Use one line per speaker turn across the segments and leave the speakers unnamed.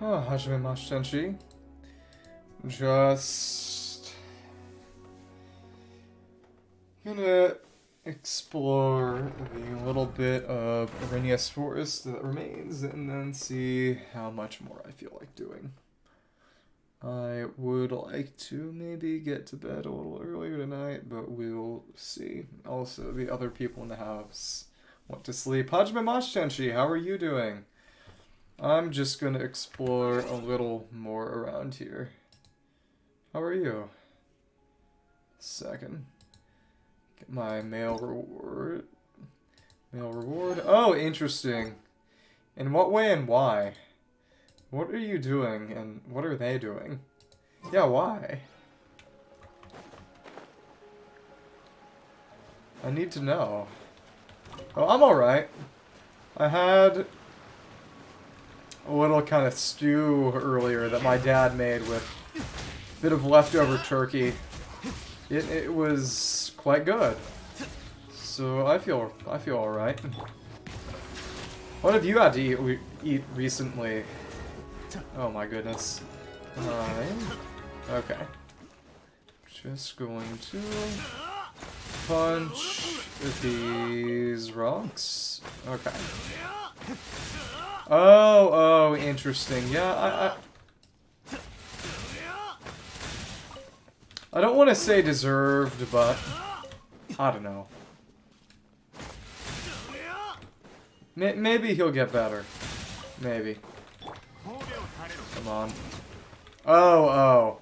Oh, Hajime Mashenshi. Just gonna explore the little bit of Erinnyes Forest that remains and then see how much more I feel like doing. I would like to maybe get to bed a little earlier tonight, but we'll see. Also, the other people in the house want to sleep. Hajime Mashenshi, how are you doing? I'm just gonna explore a little more around here. How are you? Second. Get my mail reward. Mail reward? Oh, interesting. In what way and why? What are you doing and what are they doing? Yeah, why? I need to know. Oh, I'm alright. I had a little kind of stew earlier that my dad made with a bit of leftover turkey. It was quite good. So I feel alright. What have you had to eat recently? Oh my goodness. Okay. Just going to punch these rocks. Okay. Oh, interesting. Yeah, I don't want to say deserved, but I don't know. Maybe he'll get better. Maybe. Come on. Oh.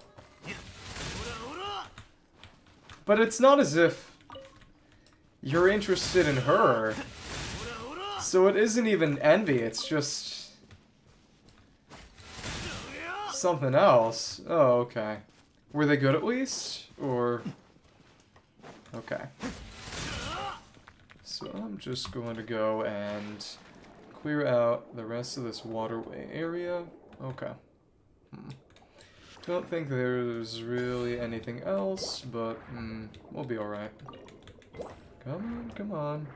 But it's not as if you're interested in her. So it isn't even envy, it's just something else. Oh, okay. Were they good at least? Or... Okay. So I'm just going to go and clear out the rest of this waterway area. Okay. Don't think there's really anything else, but we'll be alright. Come on.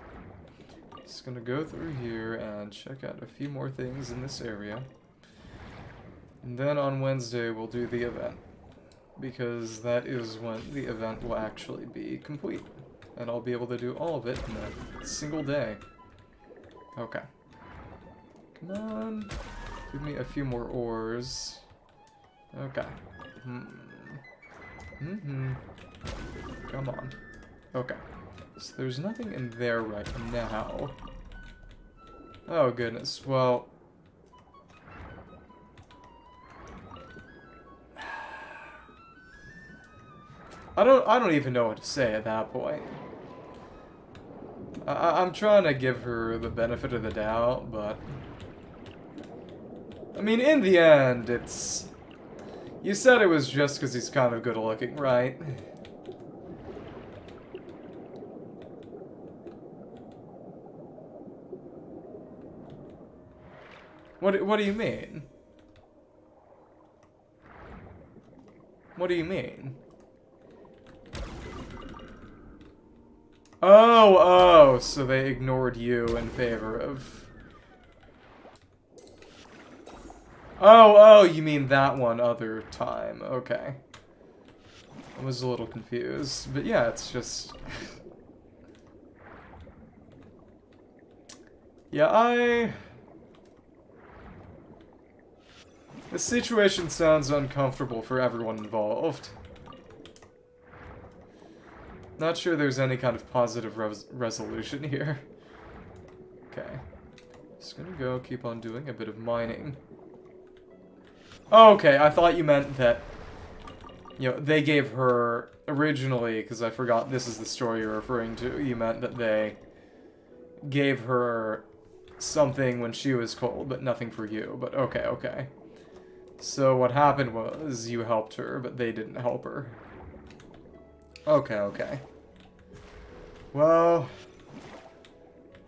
Just gonna go through here and check out a few more things in this area. And then on Wednesday we'll do the event. Because that is when the event will actually be complete. And I'll be able to do all of it in a single day. Okay. Come on. Give me a few more ores. Okay. Come on. Okay. So there's nothing in there right now. Oh goodness. Well... I don't even know what to say at that point. I'm trying to give her the benefit of the doubt, but... I mean, in the end, it's... You said it was just because he's kind of good looking, right? What do you mean? What do you mean? Oh, so they ignored you in favor of... Oh, you mean that one other time. Okay. I was a little confused. But yeah, it's just... Yeah, The situation sounds uncomfortable for everyone involved. Not sure there's any kind of positive resolution here. Okay. Just gonna go keep on doing a bit of mining. Oh, okay, I thought you meant that, you know, they gave her originally, because I forgot this is the story you're referring to, you meant that they gave her something when she was cold, but nothing for you. But okay. So what happened was you helped her, but they didn't help her. Okay. Well,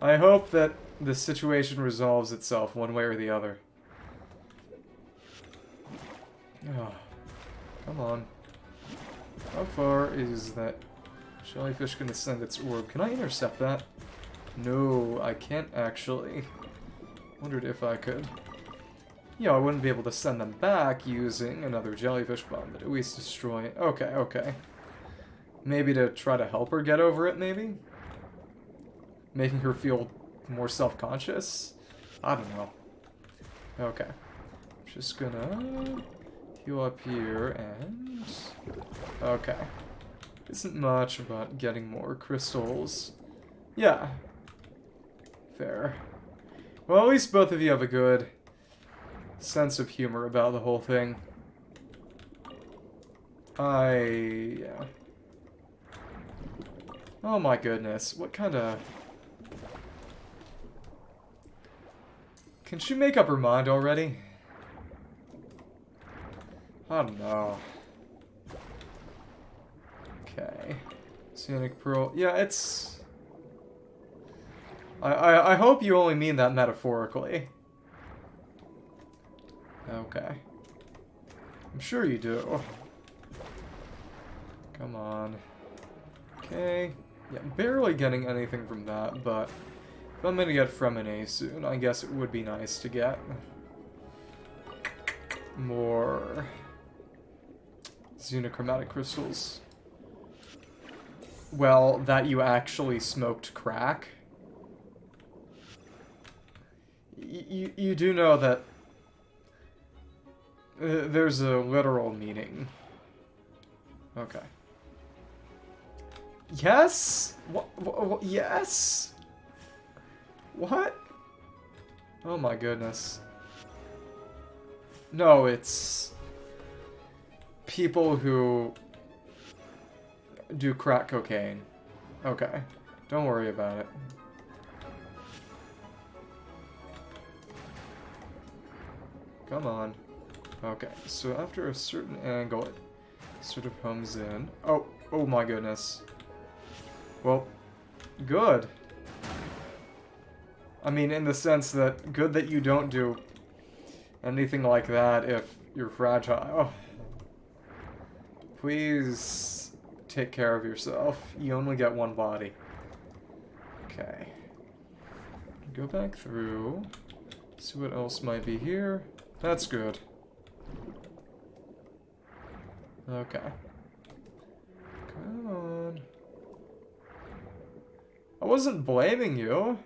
I hope that the situation resolves itself one way or the other. Oh, come on. How far is that jellyfish gonna send its orb? Can I intercept that? No, I can't actually. Wondered if I could. You know, I wouldn't be able to send them back using another jellyfish bomb, but at least destroy it. Okay, okay. Maybe to try to help her get over it, maybe? Making her feel more self-conscious? I don't know. Okay. Just gonna heal up here and... Okay. Isn't much, but getting more crystals. Yeah. Fair. Well, at least both of you have a good sense of humor about the whole thing. Yeah. Oh my goodness, what kind of... Can she make up her mind already? I don't know. Okay. Scenic Pearl. Yeah, it's... I hope you only mean that metaphorically. Okay. I'm sure you do. Come on. Okay. Yeah, barely getting anything from that, but if I'm gonna get Erinnyes soon, I guess it would be nice to get more xenochromatic crystals. Well, that you actually smoked crack. You do know that there's a literal meaning. Okay. Yes? What? Yes? What? Oh my goodness. No, it's people who do crack cocaine. Okay. Don't worry about it. Come on. Okay, so after a certain angle, it sort of homes in. Oh my goodness. Well, good. I mean, in the sense that good that you don't do anything like that if you're fragile. Please take care of yourself. You only get one body. Okay. Go back through. See what else might be here. That's good. Okay. Come on. I wasn't blaming you.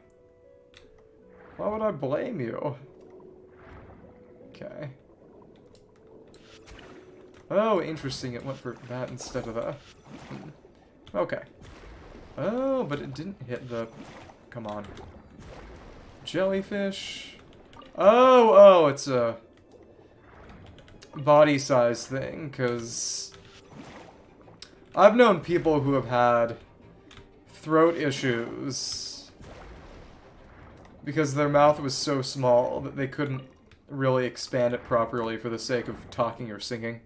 Why would I blame you? Okay. Oh, interesting. It went for that instead of that. Okay. Oh, but it didn't hit the... Come on. Jellyfish. Oh, it's a body size thing, because I've known people who have had throat issues because their mouth was so small that they couldn't really expand it properly for the sake of talking or singing.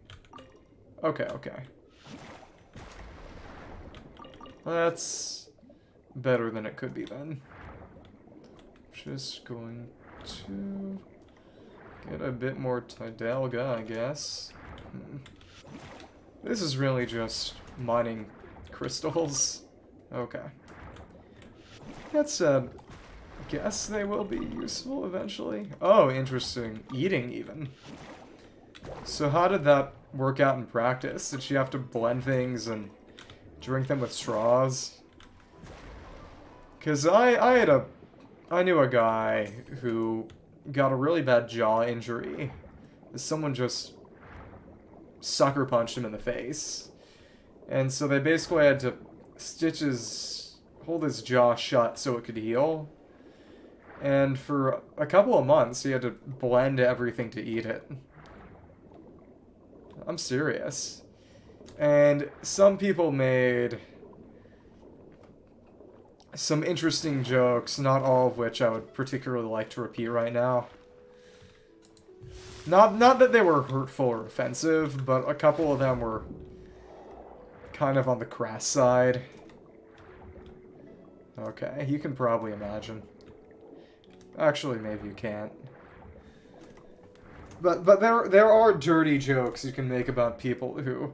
Okay, okay. That's better than it could be then. Just going to get a bit more Tidalga, I guess. This is really just mining crystals. Okay. That said, I guess they will be useful eventually. Oh, interesting. Eating, even. So how did that work out in practice? Did she have to blend things and drink them with straws? Because I knew a guy who got a really bad jaw injury. Someone just sucker punched him in the face. And so they basically had to hold his jaw shut so it could heal. And for a couple of months, he had to blend everything to eat it. I'm serious. And some people made some interesting jokes, not all of which I would particularly like to repeat right now. Not that they were hurtful or offensive, but a couple of them were kind of on the crass side. Okay, you can probably imagine. Actually, maybe you can't. But there are dirty jokes you can make about people who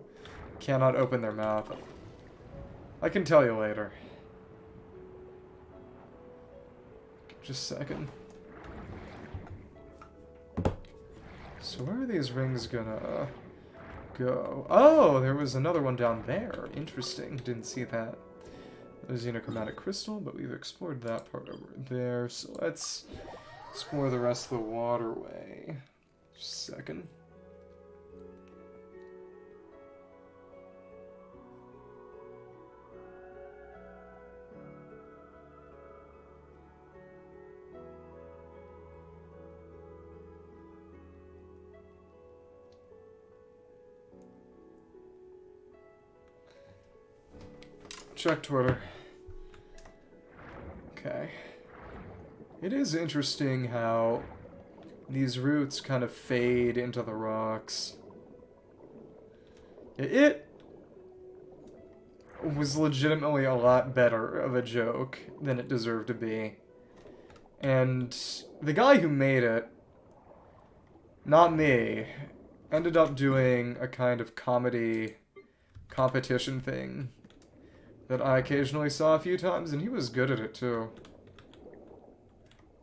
cannot open their mouth. I can tell you later. Just a second. So where are these rings gonna go? Oh, there was another one down there. Interesting. Didn't see that. There's the interchromatic crystal, but we've explored that part over there. So let's explore the rest of the waterway. Just a second. Check Twitter. Okay. It is interesting how these roots kind of fade into the rocks. It was legitimately a lot better of a joke than it deserved to be. And the guy who made it, not me, ended up doing a kind of comedy competition thing that I occasionally saw a few times, and he was good at it too.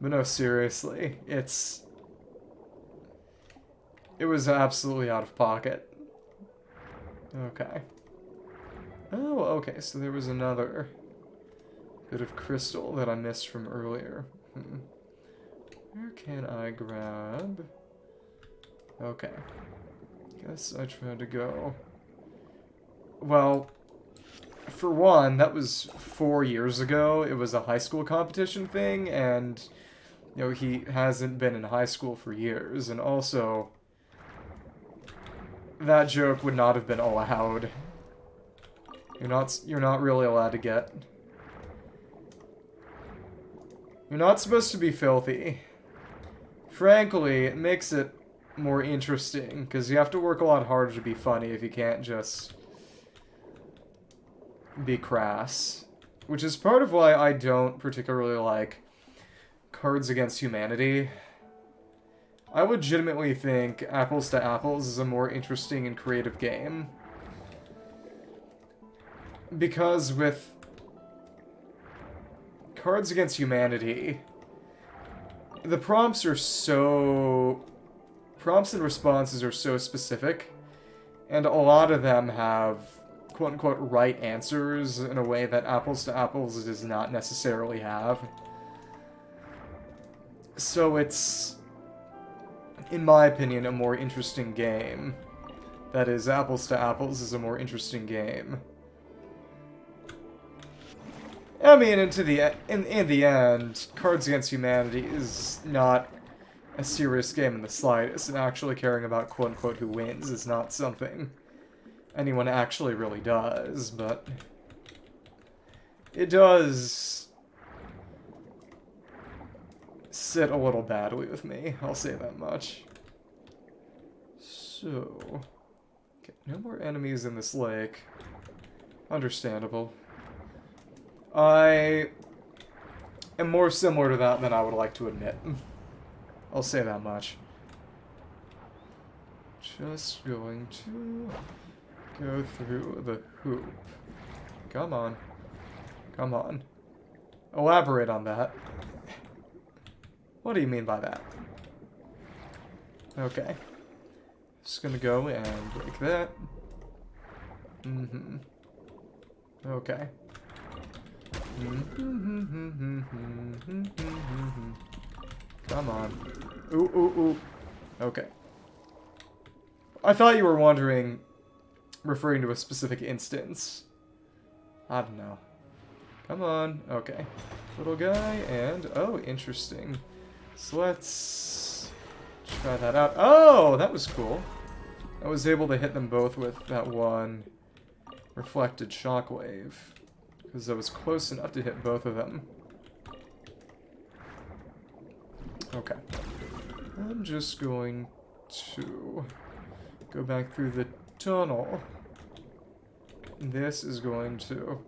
But no, seriously, it was absolutely out of pocket. Okay. Oh, okay, so there was another bit of crystal that I missed from earlier. Where can I grab? Okay. Guess I tried to go. Well, for one, that was 4 years ago. It was a high school competition thing, and, you know, he hasn't been in high school for years. And also, that joke would not have been allowed. You're not really allowed to get... You're not supposed to be filthy. Frankly, it makes it more interesting, because you have to work a lot harder to be funny if you can't just be crass. Which is part of why I don't particularly like Cards Against Humanity. I legitimately think Apples to Apples is a more interesting and creative game. Because with Cards Against Humanity, the prompts are so... Prompts and responses are so specific, and a lot of them have quote-unquote right answers in a way that Apples to Apples does not necessarily have. So it's, in my opinion, a more interesting game. That is, Apples to Apples is a more interesting game. I mean, in the end, Cards Against Humanity is not a serious game in the slightest, and actually caring about quote-unquote who wins is not something anyone actually really does, but it does sit a little badly with me, I'll say that much. So, okay, no more enemies in this lake. Understandable. I am more similar to that than I would like to admit. I'll say that much. Just going to go through the hoop. Come on. Come on. Elaborate on that. What do you mean by that? Okay. Just gonna go and break that. Okay. Come on. Ooh, ooh, ooh. Okay. I thought you were wondering, referring to a specific instance. I don't know. Come on. Okay. Little guy, and... Oh, interesting. So let's try that out. Oh, that was cool. I was able to hit them both with that one reflected shockwave. Because I was close enough to hit both of them. Okay. I'm just going to go back through the tunnel. This is going to...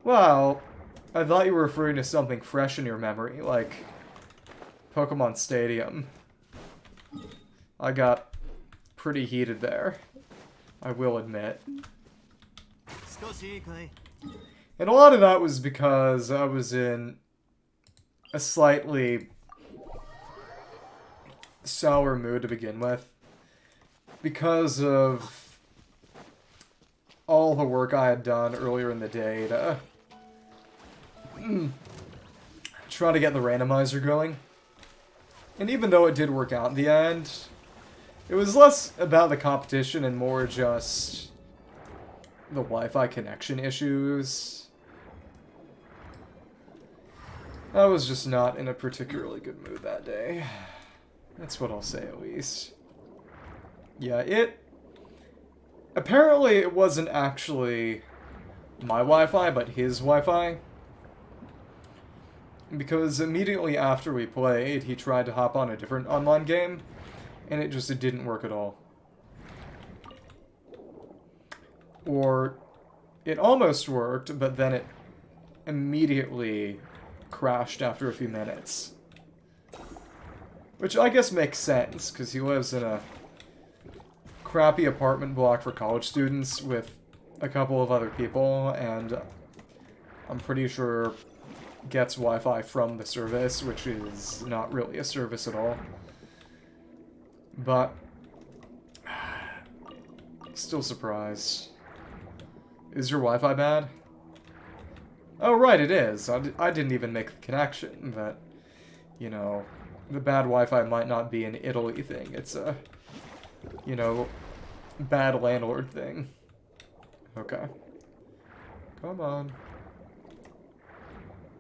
Well, I thought you were referring to something fresh in your memory, like Pokemon Stadium. I got pretty heated there, I will admit. And a lot of that was because I was in a slightly sour mood to begin with. Because of all the work I had done earlier in the day to try to get the randomizer going. And even though it did work out in the end, it was less about the competition and more just the Wi-Fi connection issues. I was just not in a particularly good mood that day. That's what I'll say, at least. Yeah, apparently it wasn't actually my Wi-Fi, but his Wi-Fi. Because immediately after we played, he tried to hop on a different online game, and it didn't work at all. Or, it almost worked, but then it immediately crashed after a few minutes. Which I guess makes sense, because he lives in a crappy apartment block for college students with a couple of other people, and I'm pretty sure gets Wi-Fi from the service, which is not really a service at all. But still surprised. Is your Wi-Fi bad? Oh, right, it is. I didn't even make the connection that, you know, the bad Wi-Fi might not be an Italy thing. It's a, you know, bad landlord thing. Okay. Come on.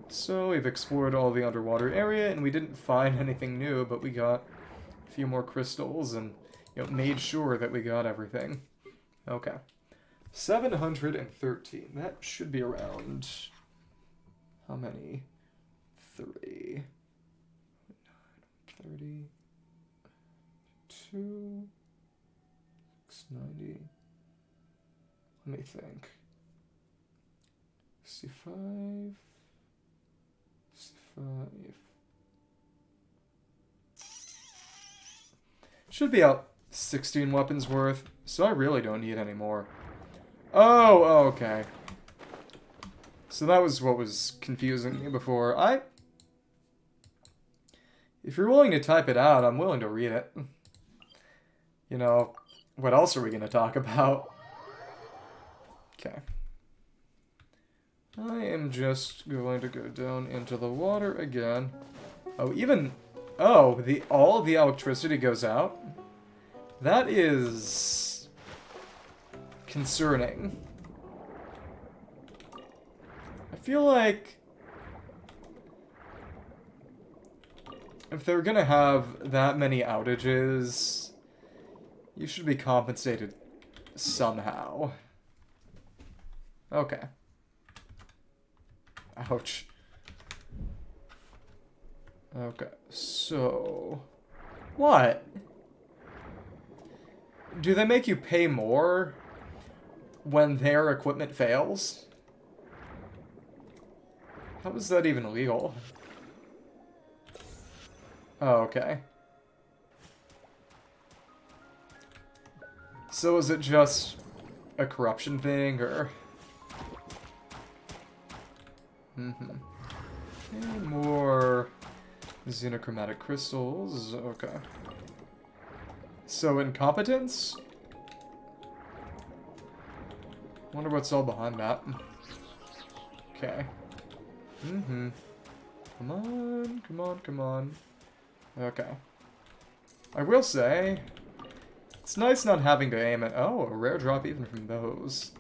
So, we've explored all the underwater area, and we didn't find anything new, but we got a few more crystals, and, you know, made sure that we got everything. Okay. 713. That should be around... How many? 3. 30. 2. 690. Let me think. 65. 65. Should be out 16 weapons worth, so I really don't need any more. Oh, okay. So that was what was confusing me before. If you're willing to type it out, I'm willing to read it. You know, what else are we going to talk about? Okay. I am just going to go down into the water again. Oh, all of the electricity goes out? That is concerning. I feel like if they're gonna have that many outages, you should be compensated somehow. Okay. Ouch. Okay, so... What? Do they make you pay more when their equipment fails? How is that even legal? Oh, okay. So is it just a corruption thing, or... And more xenochromatic crystals. Okay. So incompetence? Wonder what's all behind that. Okay. Come on, come on, come on. Okay. I will say, it's nice not having to aim at... Oh, a rare drop even from those.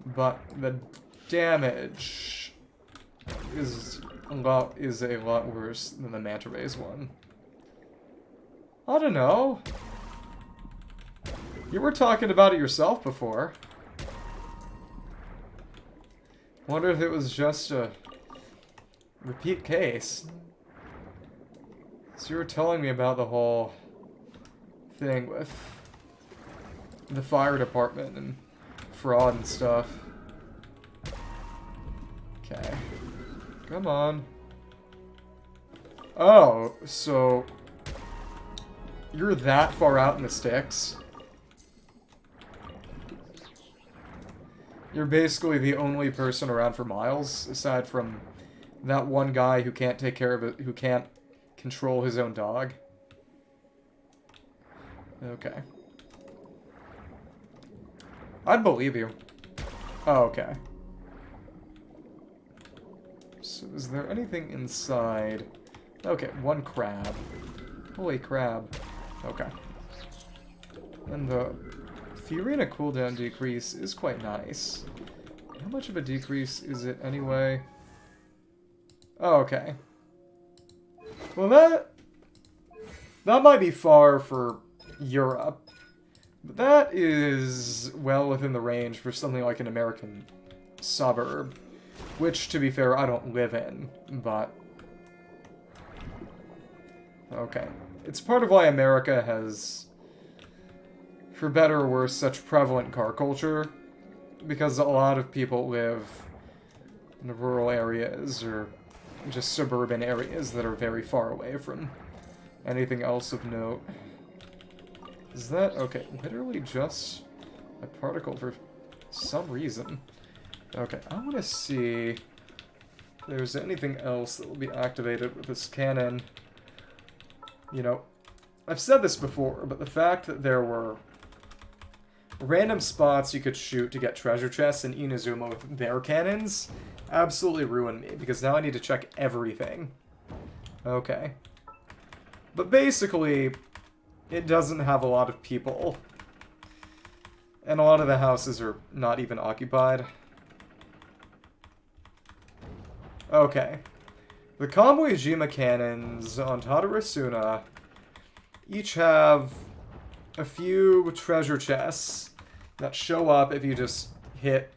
But the damage is a lot worse than the manta rays one. I don't know. You were talking about it yourself before. Wonder if it was just a repeat case. So you were telling me about the whole thing with the fire department and fraud and stuff. Okay. Come on. Oh, so you're that far out in the sticks? You're basically the only person around for miles, aside from that one guy who can't take care of it, who can't control his own dog. Okay. I'd believe you. Oh, okay. So is there anything inside? Okay, one crab. Holy crab. Okay. And the Fiorina cooldown decrease is quite nice. How much of a decrease is it anyway? Oh, okay. Well, that might be far for Europe. But that is well within the range for something like an American suburb. Which, to be fair, I don't live in, but... Okay. It's part of why America has, for better or worse, such prevalent car culture. Because a lot of people live in rural areas, or just suburban areas that are very far away from anything else of note. Is that... okay, literally just a particle for some reason. Okay, I want to see if there's anything else that will be activated with this cannon. You know, I've said this before, but the fact that there were random spots you could shoot to get treasure chests in Inazuma with their cannons absolutely ruined me, because now I need to check everything. Okay. But basically, it doesn't have a lot of people. And a lot of the houses are not even occupied. Okay. The Kamui-jima cannons on Tadarasuna each have a few treasure chests that show up if you just hit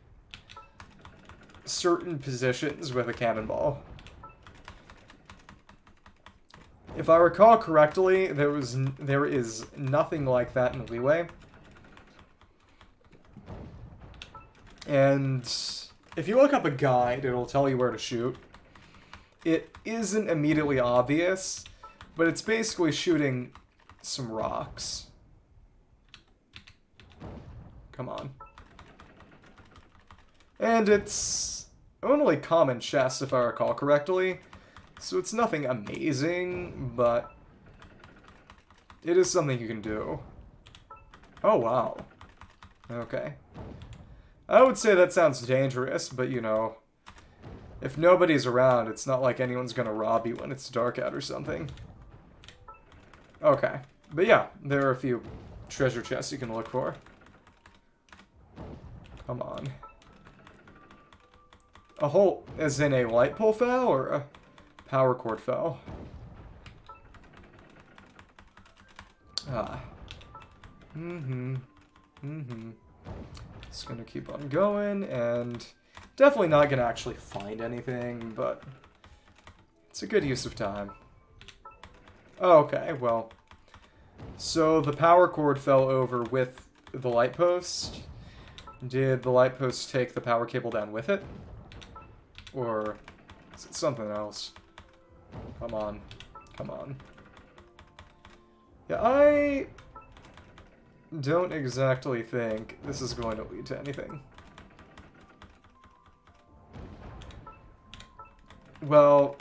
certain positions with a cannonball. If I recall correctly, there is nothing like that in Leeway. And if you look up a guide, it'll tell you where to shoot. It isn't immediately obvious, but it's basically shooting some rocks. Come on. And it's only common chests, if I recall correctly. So it's nothing amazing, but it is something you can do. Oh, wow. Okay. I would say that sounds dangerous, but you know, if nobody's around, it's not like anyone's gonna rob you when it's dark out or something. Okay. But yeah, there are a few treasure chests you can look for. Come on. A hole, as in a light pole fell, or a power cord fell? Ah. Just gonna keep on going, and definitely not gonna actually find anything, but it's a good use of time. Okay, well, so the power cord fell over with the light post. Did the light post take the power cable down with it? Or is it something else? Come on. Come on. Yeah, I don't exactly think this is going to lead to anything. Well,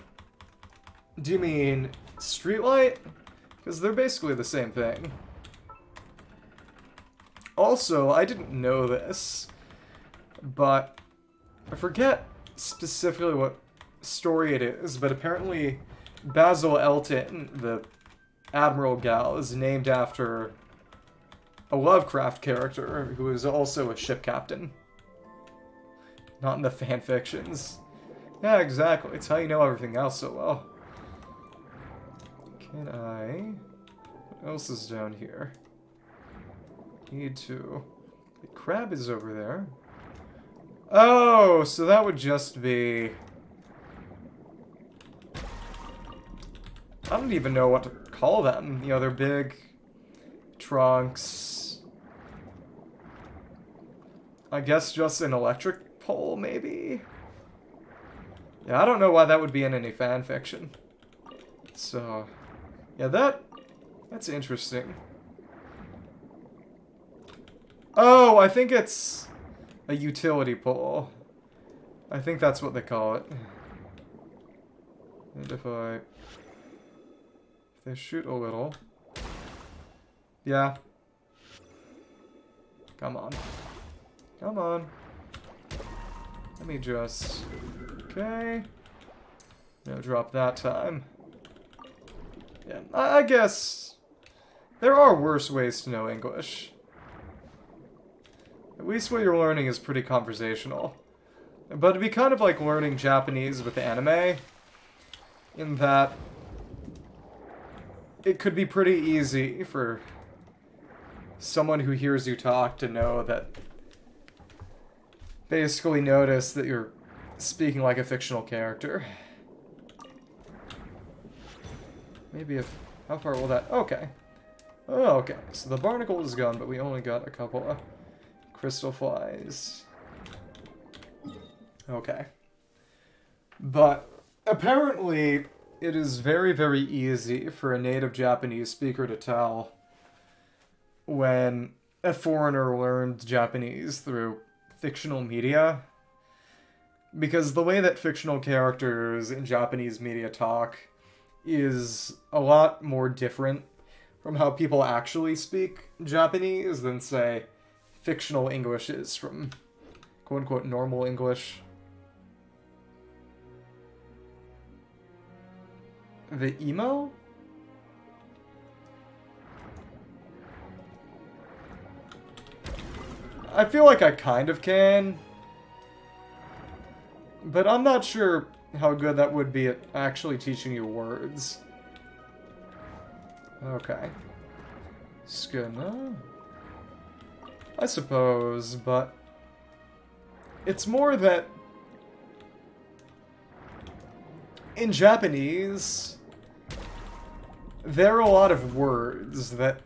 do you mean streetlight? Because they're basically the same thing. Also, I didn't know this, but I forget specifically what story it is, but apparently Basil Elton, the Admiral Gal, is named after a Lovecraft character who is also a ship captain. Not in the fanfictions. Yeah, exactly. It's how you know everything else so well. Can I... What else is down here? Need to... The crab is over there. Oh, so that would just be... I don't even know what to call them. You know, they're big trunks. I guess just an electric pole, maybe? Yeah, I don't know why that would be in any fan fiction. So, yeah, that's interesting. Oh, I think it's a utility pole. I think that's what they call it. And if they shoot a little. Yeah, Come on. Come on. Let me just... Okay. No drop that time. Yeah, I guess there are worse ways to know English. At least what you're learning is pretty conversational. But it'd be kind of like learning Japanese with anime, in that it could be pretty easy for someone who hears you talk to know that... Basically notice that you're speaking like a fictional character. Maybe if... How far will that... Okay. Oh, okay. So the barnacle is gone, but we only got a couple of crystal flies. Okay. But apparently it is very, very easy for a native Japanese speaker to tell when a foreigner learned Japanese through fictional media. Because the way that fictional characters in Japanese media talk is a lot more different from how people actually speak Japanese than, say, fictional English is from quote-unquote normal English. The emo? I feel like I kind of can, but I'm not sure how good that would be at actually teaching you words. Okay. Skuna? I suppose, but it's more that in Japanese, there are a lot of words that,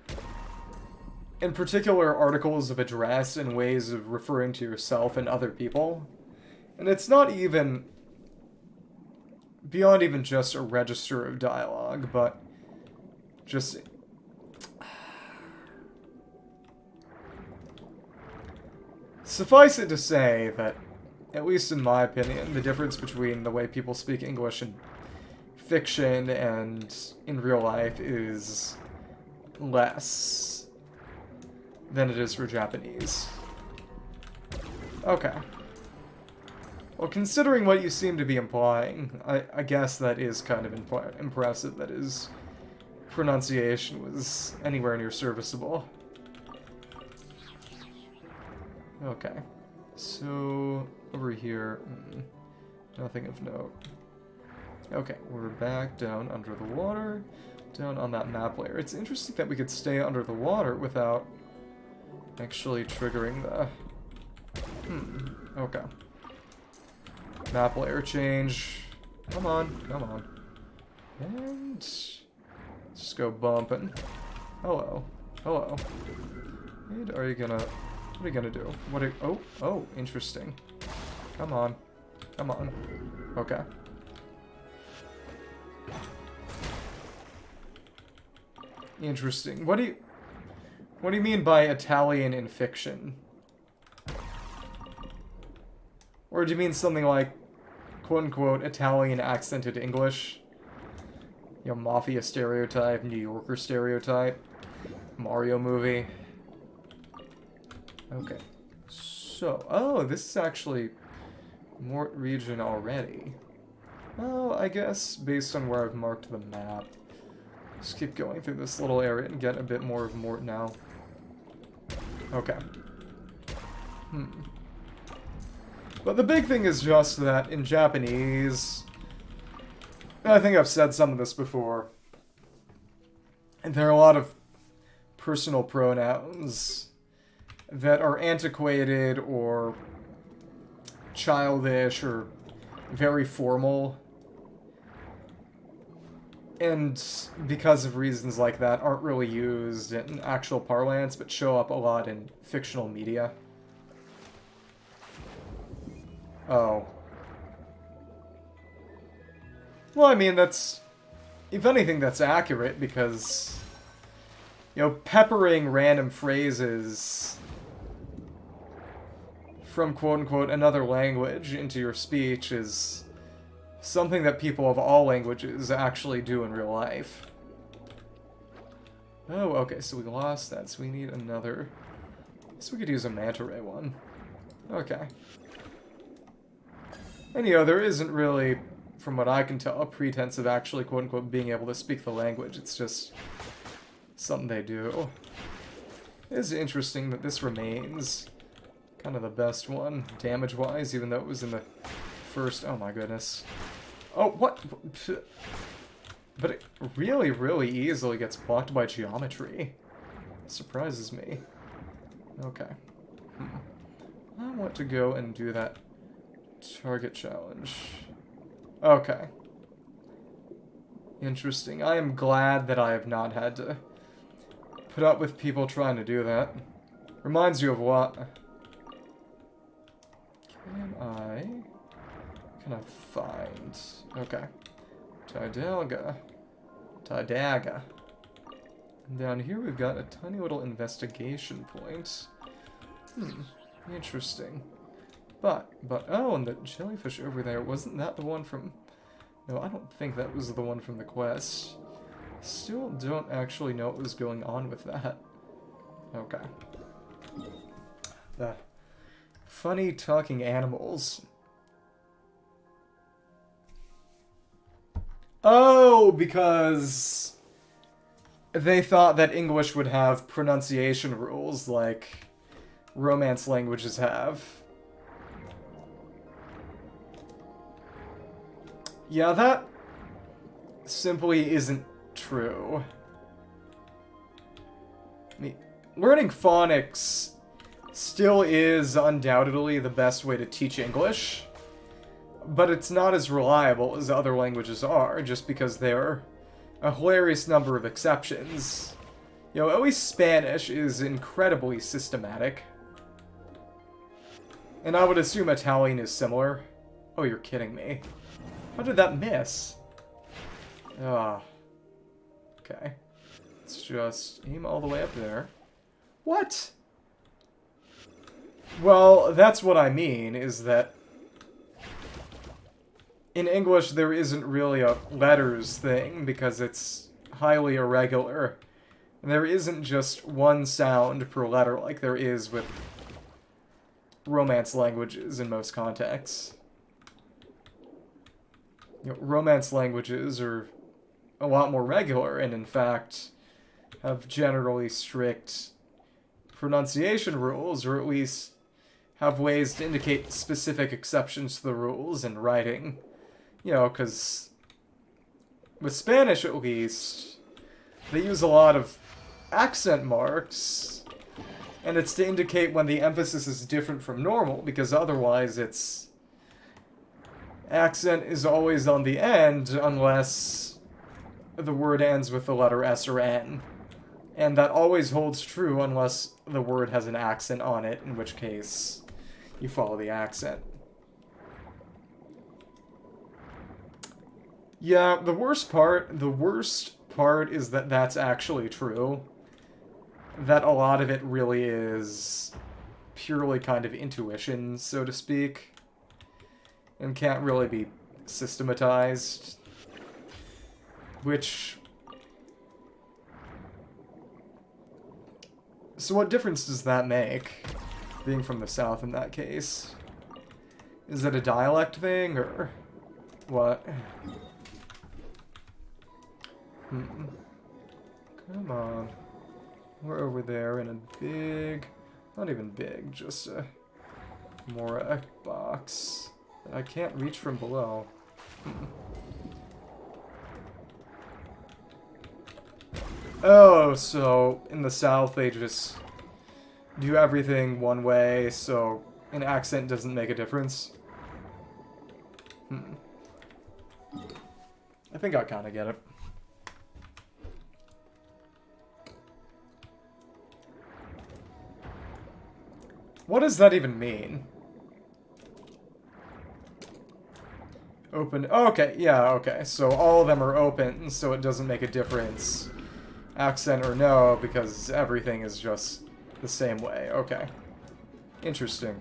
in particular, articles of address and ways of referring to yourself and other people. And it's not even beyond even just a register of dialogue, but just... Suffice it to say that, at least in my opinion, the difference between the way people speak English in fiction and in real life is less than it is for Japanese. Okay. Well, considering what you seem to be implying, I guess that is kind of impressive that his pronunciation was anywhere near serviceable. Okay. So, over here, nothing of note. Okay, we're back down under the water, down on that map layer. It's interesting that we could stay under the water without actually triggering the... Okay. Map layer change. Come on, come on. And... Just go bumping. Hello. Hello. And are you gonna... What are you gonna do? What are... Oh, interesting. Come on. Come on. Okay. Interesting. What do you mean by Italian in fiction? Or do you mean something like, quote-unquote, Italian accented English? You know, mafia stereotype, New Yorker stereotype, Mario movie. Okay. So, oh, this is actually Mort region already. Oh, I guess based on where I've marked the map. Just keep going through this little area and get a bit more of Mort now. Okay. But the big thing is just that in Japanese, I think I've said some of this before, and there are a lot of personal pronouns that are antiquated or childish or very formal. And because of reasons like that, aren't really used in actual parlance, but show up a lot in fictional media. Oh. Well, I mean, that's... If anything, that's accurate, because... You know, peppering random phrases from quote-unquote another language into your speech is something that people of all languages actually do in real life. Oh, okay, so we lost that, so we need another So we could use a manta ray one. Okay. And you know, there isn't really, from what I can tell, a pretense of actually quote-unquote being able to speak the language. It's just something they do. It is interesting that this remains kind of the best one, damage-wise, even though it was in the first... Oh my goodness. Oh, what? But it really, really easily gets blocked by geometry. It surprises me. Okay. I want to go and do that target challenge. Okay. Interesting. I am glad that I have not had to put up with people trying to do that. Reminds you of what? Can I find... Okay. Tidaga. And down here we've got a tiny little investigation point. Interesting. But, oh, and the jellyfish over there, wasn't that the one from... No, I don't think that was the one from the quest. Still don't actually know what was going on with that. Okay. The funny talking animals. Oh, because they thought that English would have pronunciation rules like Romance languages have. Yeah, that simply isn't true. I mean, learning phonics still is undoubtedly the best way to teach English, but it's not as reliable as other languages are, just because there are a hilarious number of exceptions. You know, at least Spanish is incredibly systematic. And I would assume Italian is similar. Oh, you're kidding me. How did that miss? Ah. Okay. Let's just aim all the way up there. What? Well, that's what I mean, is that in English there isn't really a letters thing, because it's highly irregular. And there isn't just one sound per letter like there is with Romance languages in most contexts. You know, Romance languages are a lot more regular, and in fact have generally strict pronunciation rules, or at least have ways to indicate specific exceptions to the rules in writing. You know, because with Spanish at least, they use a lot of accent marks, and it's to indicate when the emphasis is different from normal, because otherwise it's... Accent is always on the end, unless the word ends with the letter S or N. And that always holds true unless the word has an accent on it, in which case you follow the accent. Yeah, the worst part is that that's actually true. That a lot of it really is purely kind of intuition, so to speak, and can't really be systematized. Which... So what difference does that make, being from the south in that case? Is it a dialect thing, or what? Come on. We're over there in a big... Not even big, just a Mora box that I can't reach from below. Oh, so in the south they just do everything one way, so an accent doesn't make a difference. I think I kind of get it. What does that even mean? Open. Oh, okay, yeah, okay. So all of them are open, so it doesn't make a difference, accent or no, because everything is just the same way. Okay. Interesting.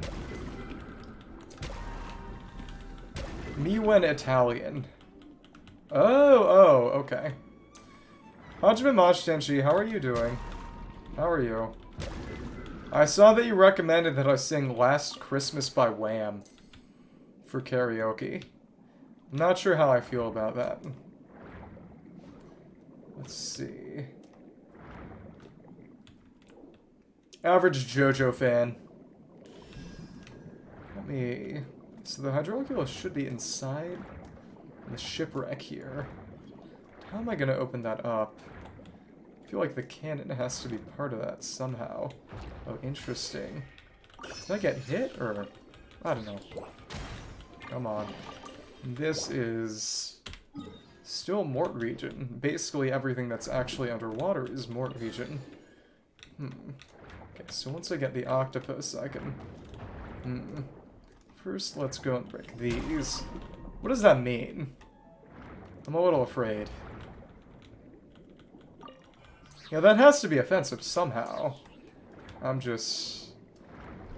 Miwen Italian. Oh, okay. Hajime Tenshi, how are you doing? How are you? I saw that you recommended that I sing Last Christmas by Wham for karaoke. I'm not sure how I feel about that. Let's see. Average JoJo fan. Let me... So the Hydraulicula should be inside the shipwreck here. How am I going to open that up? I feel like the cannon has to be part of that somehow. Oh, interesting. Did I get hit, or... I don't know. Come on. This is... still Mort region. Basically everything that's actually underwater is Mort region. Okay, so once I get the octopus, I can... First, let's go and break these. What does that mean? I'm a little afraid. Yeah, that has to be offensive somehow. I'm just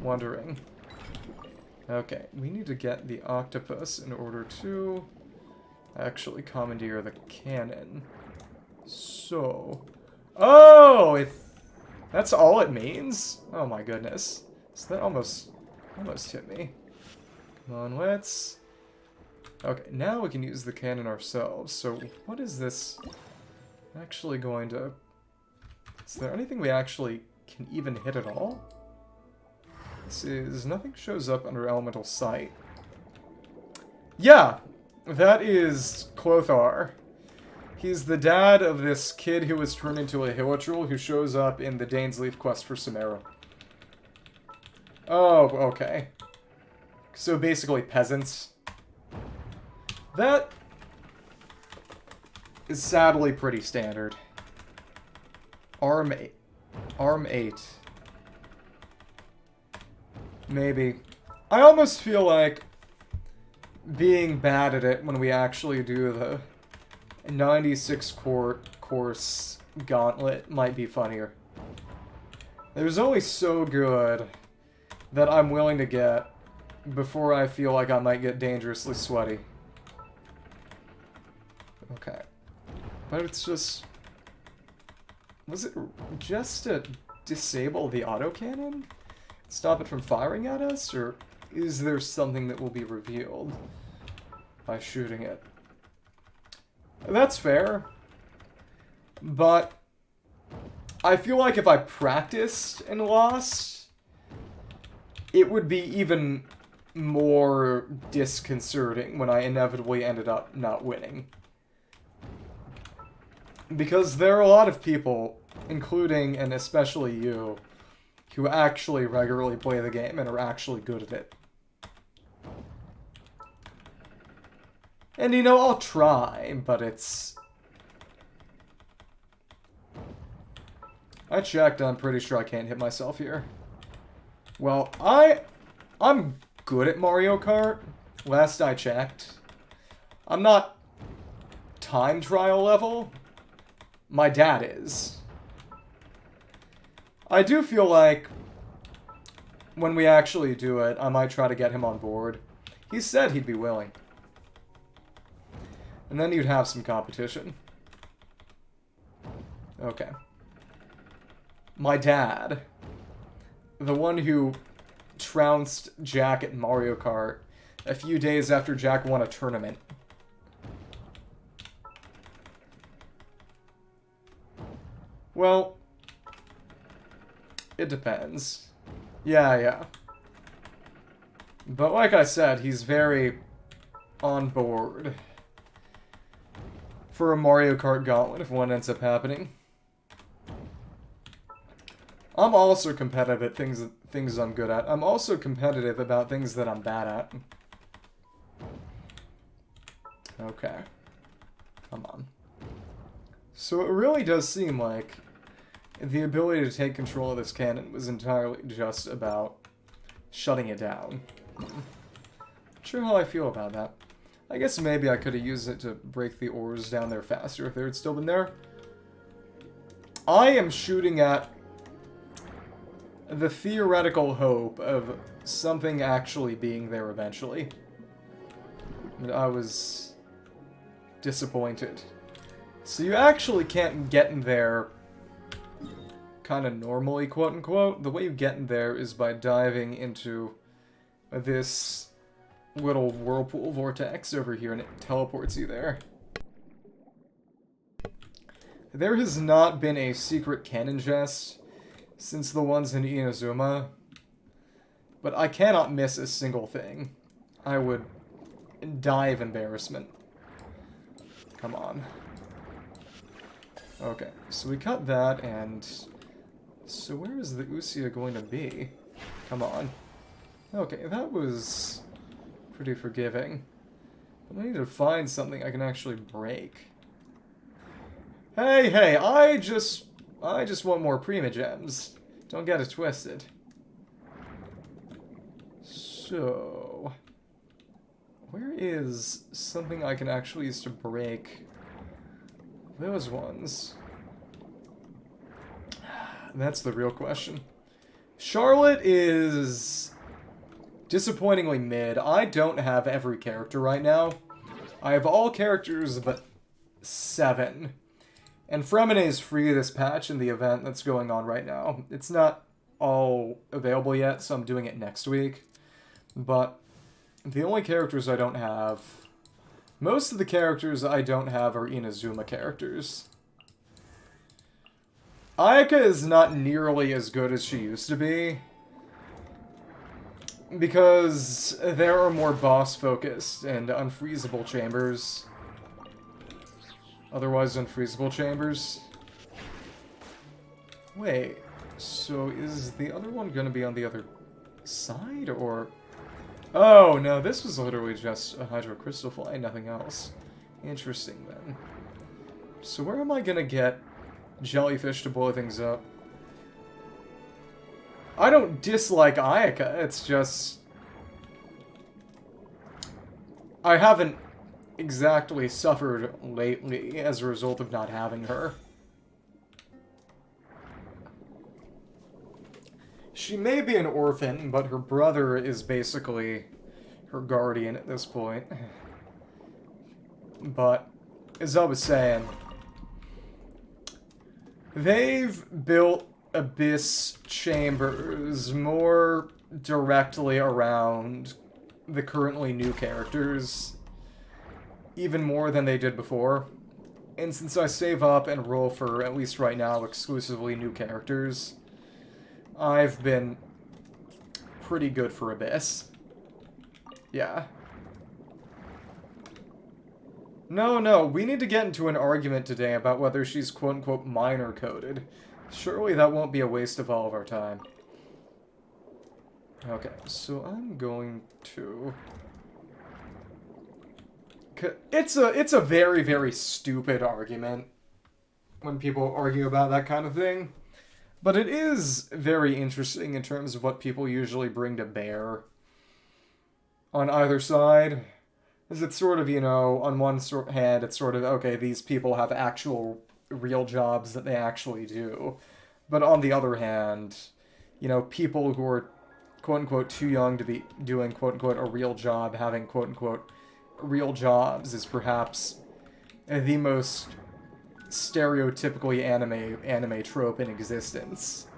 wondering. Okay, we need to get the octopus in order to actually commandeer the cannon. So... Oh! That's all it means? Oh my goodness. So that almost hit me. Come on, let's... Okay, now we can use the cannon ourselves. So what is this actually going to... Is there anything we actually can even hit at all? This is... Nothing shows up under elemental sight. Yeah! That is Clothar. He's the dad of this kid who was turned into a Hilichurl who shows up in the Dainsleif quest for Samara. Oh, okay. So basically peasants. That is sadly pretty standard. Arm 8. Arm 8. Maybe. I almost feel like being bad at it when we actually do the 96 course gauntlet might be funnier. There's only so good that I'm willing to get before I feel like I might get dangerously sweaty. Okay. But it's just... Was it just to disable the autocannon? Stop it from firing at us? Or is there something that will be revealed by shooting it? That's fair. But I feel like if I practiced and lost, it would be even more disconcerting when I inevitably ended up not winning. Because there are a lot of people, including and especially you, who actually regularly play the game and are actually good at it. And you know, I'll try, but it's... I checked, I'm pretty sure I can't hit myself here. Well, I'm good at Mario Kart, last I checked. I'm not time trial level. My dad is. I do feel like when we actually do it, I might try to get him on board. He said he'd be willing. And then you'd have some competition. Okay. My dad, the one who trounced Jack at Mario Kart a few days after Jack won a tournament. Well, it depends. Yeah. But like I said, he's very on board for a Mario Kart gauntlet if one ends up happening. I'm also competitive at things I'm good at. I'm also competitive about things that I'm bad at. Okay. Come on. So it really does seem like the ability to take control of this cannon was entirely just about shutting it down. Not sure how I feel about that. I guess maybe I could have used it to break the ores down there faster if they had still been there. I am shooting at the theoretical hope of something actually being there eventually. And I was disappointed. So you actually can't get in there kind of normally, quote-unquote, the way you get in there is by diving into this little whirlpool vortex over here, and it teleports you there. There has not been a secret cannon chest since the ones in Inazuma, but I cannot miss a single thing. I would die of embarrassment. Come on. Okay, so we cut that, and... So where is the Usia going to be? Come on. Okay, that was pretty forgiving. But I need to find something I can actually break. Hey, I just want more Primogems. Don't get it twisted. So... Where is something I can actually use to break those ones? That's the real question. Charlotte is disappointingly mid. I don't have every character right now. I have all characters but 7. And Fremine is free this patch in the event that's going on right now. It's not all available yet, so I'm doing it next week. But the only characters I don't have... Most of the characters I don't have are Inazuma characters. Ayaka is not nearly as good as she used to be, because there are more boss-focused and unfreezable chambers. Otherwise unfreezable chambers. Wait, so is the other one gonna be on the other side, or... Oh, no, this was literally just a Hydro Crystal Fly, nothing else. Interesting, then. So where am I gonna get jellyfish to blow things up? I don't dislike Ayaka, it's just... I haven't exactly suffered lately as a result of not having her. She may be an orphan, but her brother is basically her guardian at this point. But, as I was saying, they've built Abyss chambers more directly around the currently new characters, even more than they did before. And since I save up and roll for, at least right now, exclusively new characters, I've been pretty good for Abyss. Yeah. No, we need to get into an argument today about whether she's quote-unquote minor-coded. Surely that won't be a waste of all of our time. Okay, so I'm going to... It's a very, very stupid argument when people argue about that kind of thing. But it is very interesting in terms of what people usually bring to bear on either side. Is it's sort of, you know, on one hand, it's sort of, okay, these people have actual real jobs that they actually do. But on the other hand, you know, people who are, quote-unquote, too young to be doing, quote-unquote, a real job, having, quote-unquote, real jobs is perhaps the most stereotypically anime trope in existence.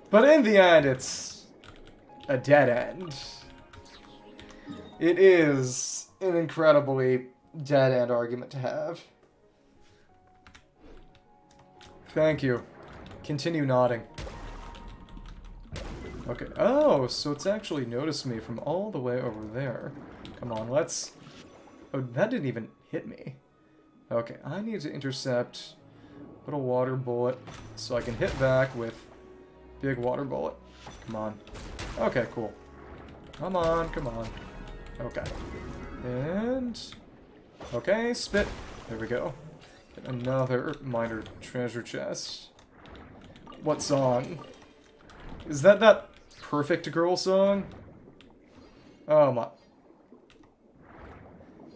But in the end, it's a dead end. It is an incredibly dead-end argument to have. Thank you. Continue nodding. Okay. Oh, so it's actually noticed me from all the way over there. Come on, let's... Oh, that didn't even hit me. Okay, I need to intercept little water bullet so I can hit back with big water bullet. Come on. Okay, cool. Come on, come on. Okay. And... Okay, spit. There we go. Get another minor treasure chest. What song? Is that Perfect Girl song? Oh my...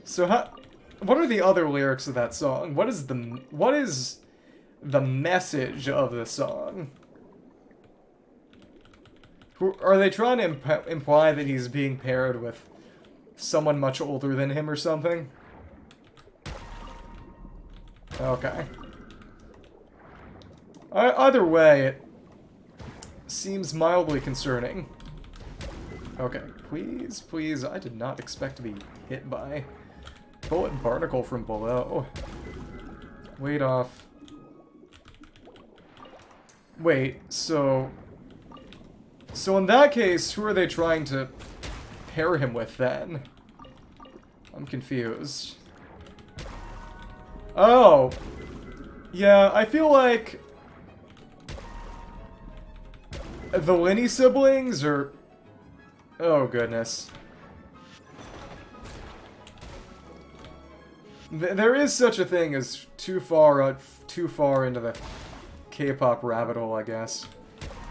So how... What are the other lyrics of that song? What is the message of the song? Are they trying to imply that he's being paired with someone much older than him or something? Okay. Either way, it seems mildly concerning. Okay, please, please, I did not expect to be hit by bullet and barnacle from below. Wait off. Wait, so in that case, who are they trying to pair him with then? I'm confused. Oh! Yeah, I feel like the Linny siblings are... Oh, goodness. There is such a thing as too far into the K-pop rabbit hole, I guess.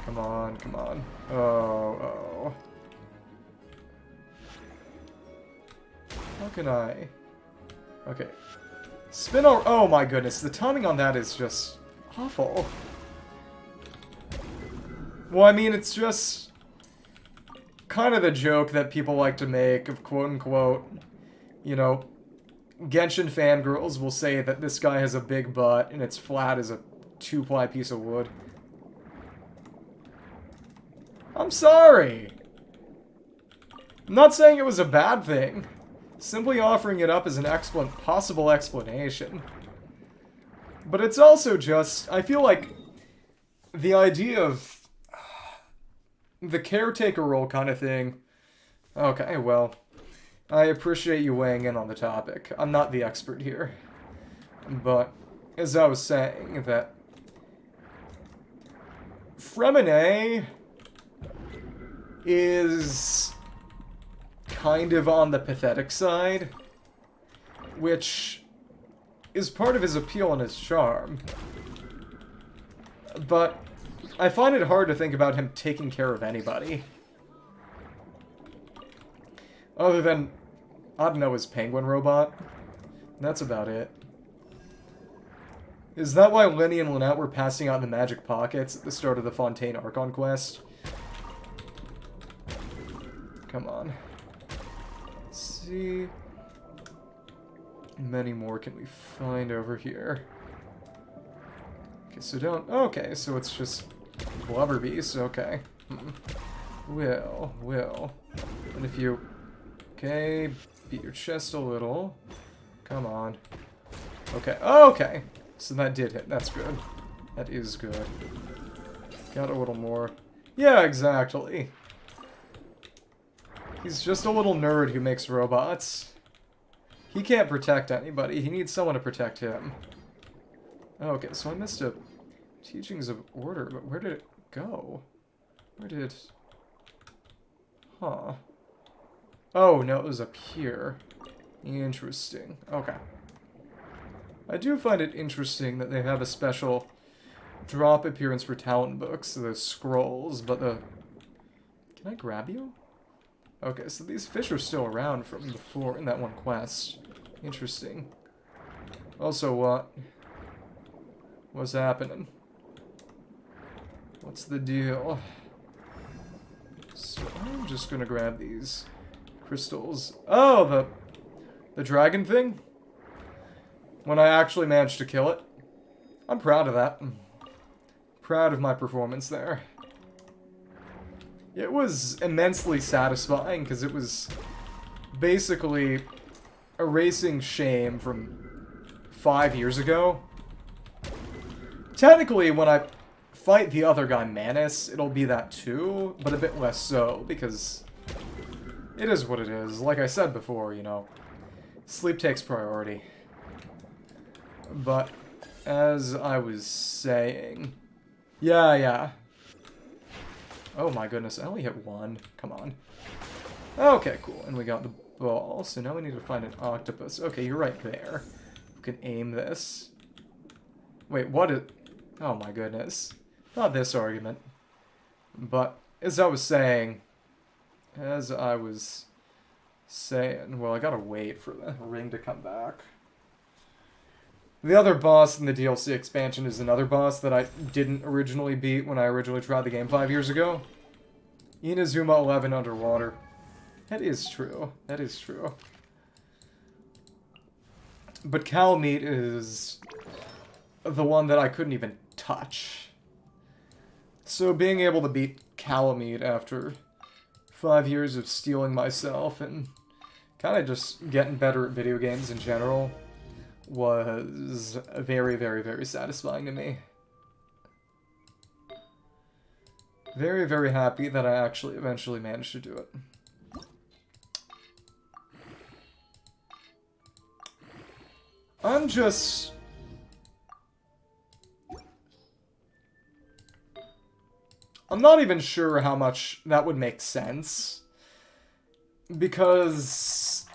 Come on, come on. Oh. How can I... Okay. Spin all... Oh my goodness, the timing on that is just awful. Well, I mean, it's just kind of the joke that people like to make of quote-unquote, you know, Genshin fangirls will say that this guy has a big butt and it's flat as a 2-ply piece of wood. I'm sorry. I'm not saying it was a bad thing. Simply offering it up as an possible explanation. But it's also just, I feel like the idea of the caretaker role kind of thing. Okay, well, I appreciate you weighing in on the topic. I'm not the expert here. But, as I was saying, that Fremine is kind of on the pathetic side, which is part of his appeal and his charm. But I find it hard to think about him taking care of anybody. Other than, I don't know, his penguin robot. That's about it. Is that why Lenny and Lynette were passing out the magic pockets at the start of the Fontaine Archon quest? Come on. Let's see. Many more can we find over here? Okay, so don't... Okay, so it's just blubber beast. Okay. Will. And if you... Okay, beat your chest a little. Come on. Okay. Okay. So that did hit. That's good. That is good. Got a little more. Yeah, exactly. He's just a little nerd who makes robots. He can't protect anybody. He needs someone to protect him. Okay, so I missed a teachings of order, but where did it go? Where did... Huh. Oh, no, it was up here. Interesting. Okay. I do find it interesting that they have a special drop appearance for talent books, the scrolls, but the... Can I grab you? Okay, so these fish are still around from before in that one quest. Interesting. Also, what's happening? What's the deal? So I'm just gonna grab these crystals. Oh, the dragon thing? When I actually managed to kill it. I'm proud of that. Proud of my performance there. It was immensely satisfying because it was basically erasing shame from 5 years ago. Technically, when I fight the other guy, Manus, it'll be that too, but a bit less so because it is what it is. Like I said before, you know, sleep takes priority. But as I was saying, yeah. Oh my goodness, I only hit one. Come on. Okay, cool. And we got the ball, so now we need to find an octopus. Okay, you're right there. We can aim this. Wait, what is... Oh my goodness. Not this argument. But, as I was saying... Well, I gotta wait for the ring to come back. The other boss in the DLC expansion is another boss that I didn't originally beat when I originally tried the game 5 years ago. Inazuma 11 underwater. That is true. That is true. But Calmeet is the one that I couldn't even touch. So being able to beat Calamite after 5 years of stealing myself and kind of just getting better at video games in general was very, very, very satisfying to me. Very, very happy that I actually eventually managed to do it. I'm not even sure how much that would make sense. Because...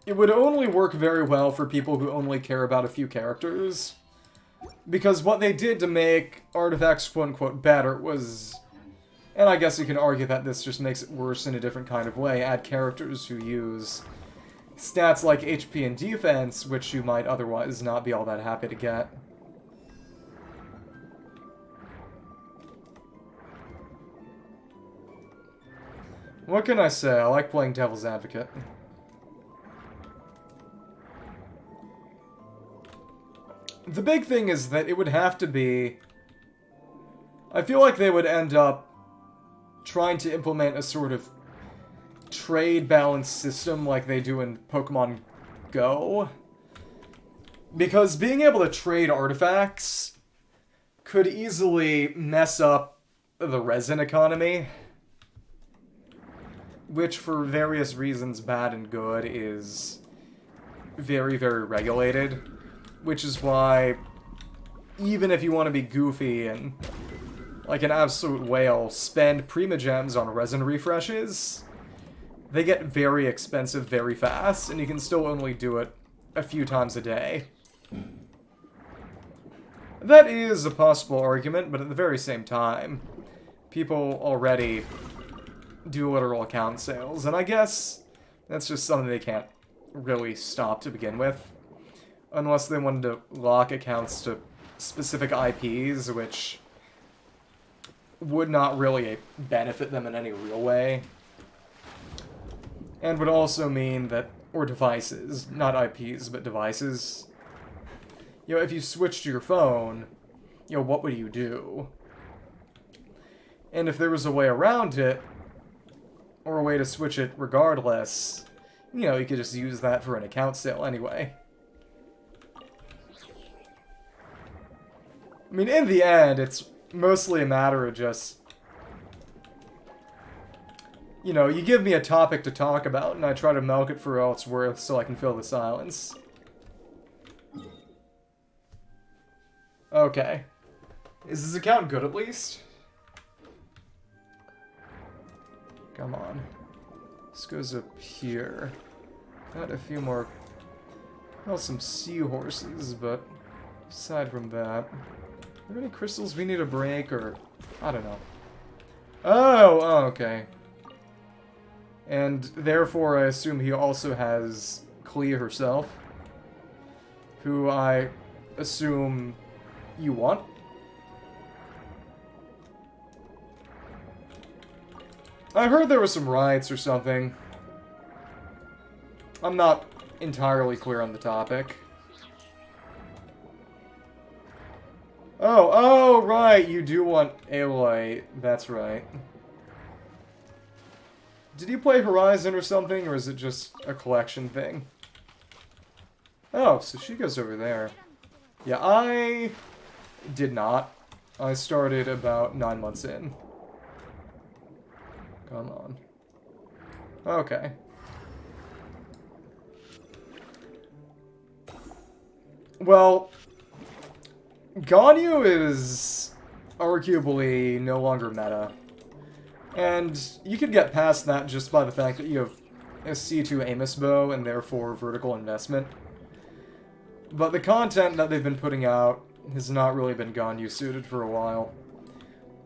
it would only work very well for people who only care about a few characters. Because what they did to make artifacts quote-unquote better was... and I guess you can argue that this just makes it worse in a different kind of way. Add characters who use stats like HP and defense, which you might otherwise not be all that happy to get. What can I say? I like playing Devil's Advocate. The big thing is that it would have to be... I feel like they would end up trying to implement a sort of trade balance system like they do in Pokemon Go. Because being able to trade artifacts could easily mess up the resin economy. Which, for various reasons, bad and good, is very, very regulated. Which is why, even if you want to be goofy and, like an absolute whale, spend Primogems on resin refreshes, they get very expensive very fast, and you can still only do it a few times a day. That is a possible argument, but at the very same time, people already do literal account sales, and I guess that's just something they can't really stop to begin with. Unless they wanted to lock accounts to specific IPs, which would not really benefit them in any real way. And would also mean that, or devices, not IPs, but devices. You know, if you switched to your phone, you know, what would you do? And if there was a way around it, or a way to switch it regardless, you know, you could just use that for an account sale anyway. I mean, in the end, it's mostly a matter of just... you know, you give me a topic to talk about, and I try to milk it for all it's worth so I can fill the silence. Okay. Is this account good, at least? Come on. This goes up here. Got a few more... well, some seahorses, but aside from that... are there any crystals we need to break, or... I don't know. Oh, okay. And therefore, I assume he also has Clea herself, who I assume you want. I heard there were some riots or something. I'm not entirely clear on the topic. Oh, right, you do want Aloy. That's right. Did you play Horizon or something, or is it just a collection thing? Oh, so she goes over there. Yeah, I did not. I started about 9 months in. Come on. Okay. Well, Ganyu is arguably no longer meta. And you could get past that just by the fact that you have a C2 Amos bow and therefore vertical investment. But the content that they've been putting out has not really been Ganyu suited for a while.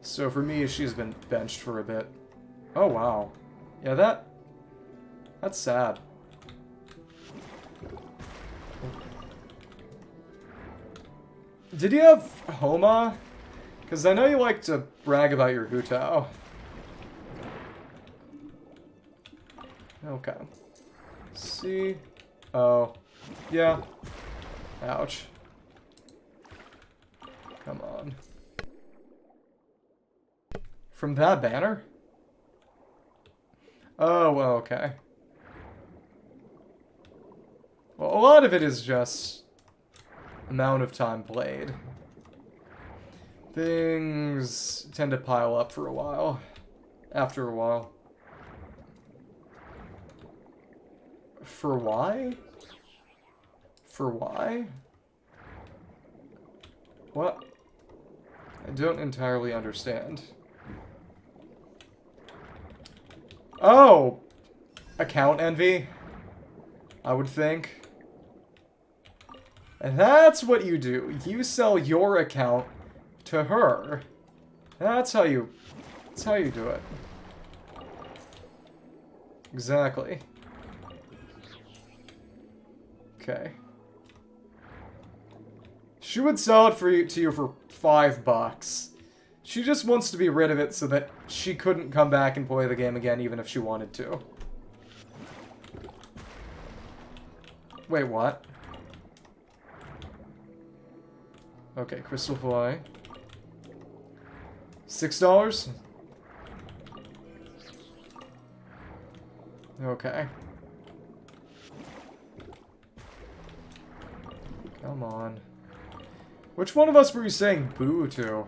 So for me, she's been benched for a bit. Oh wow. Yeah, that's sad. Did you have Homa? Because I know you like to brag about your Hutao. Okay. See? Oh. Yeah. Ouch. Come on. From that banner? Oh, well, okay. Well, a lot of it is just amount of time played. Things tend to pile up for a while. After a while. For why? For why? What? I don't entirely understand. Oh! Account envy? I would think. And that's what you do. You sell your account to her. That's how you do it. Exactly. Okay. She would sell it to you for $5. She just wants to be rid of it so that she couldn't come back and play the game again even if she wanted to. Wait, what? Okay, Crystal Fly. $6? Okay. Come on. Which one of us were you saying boo to?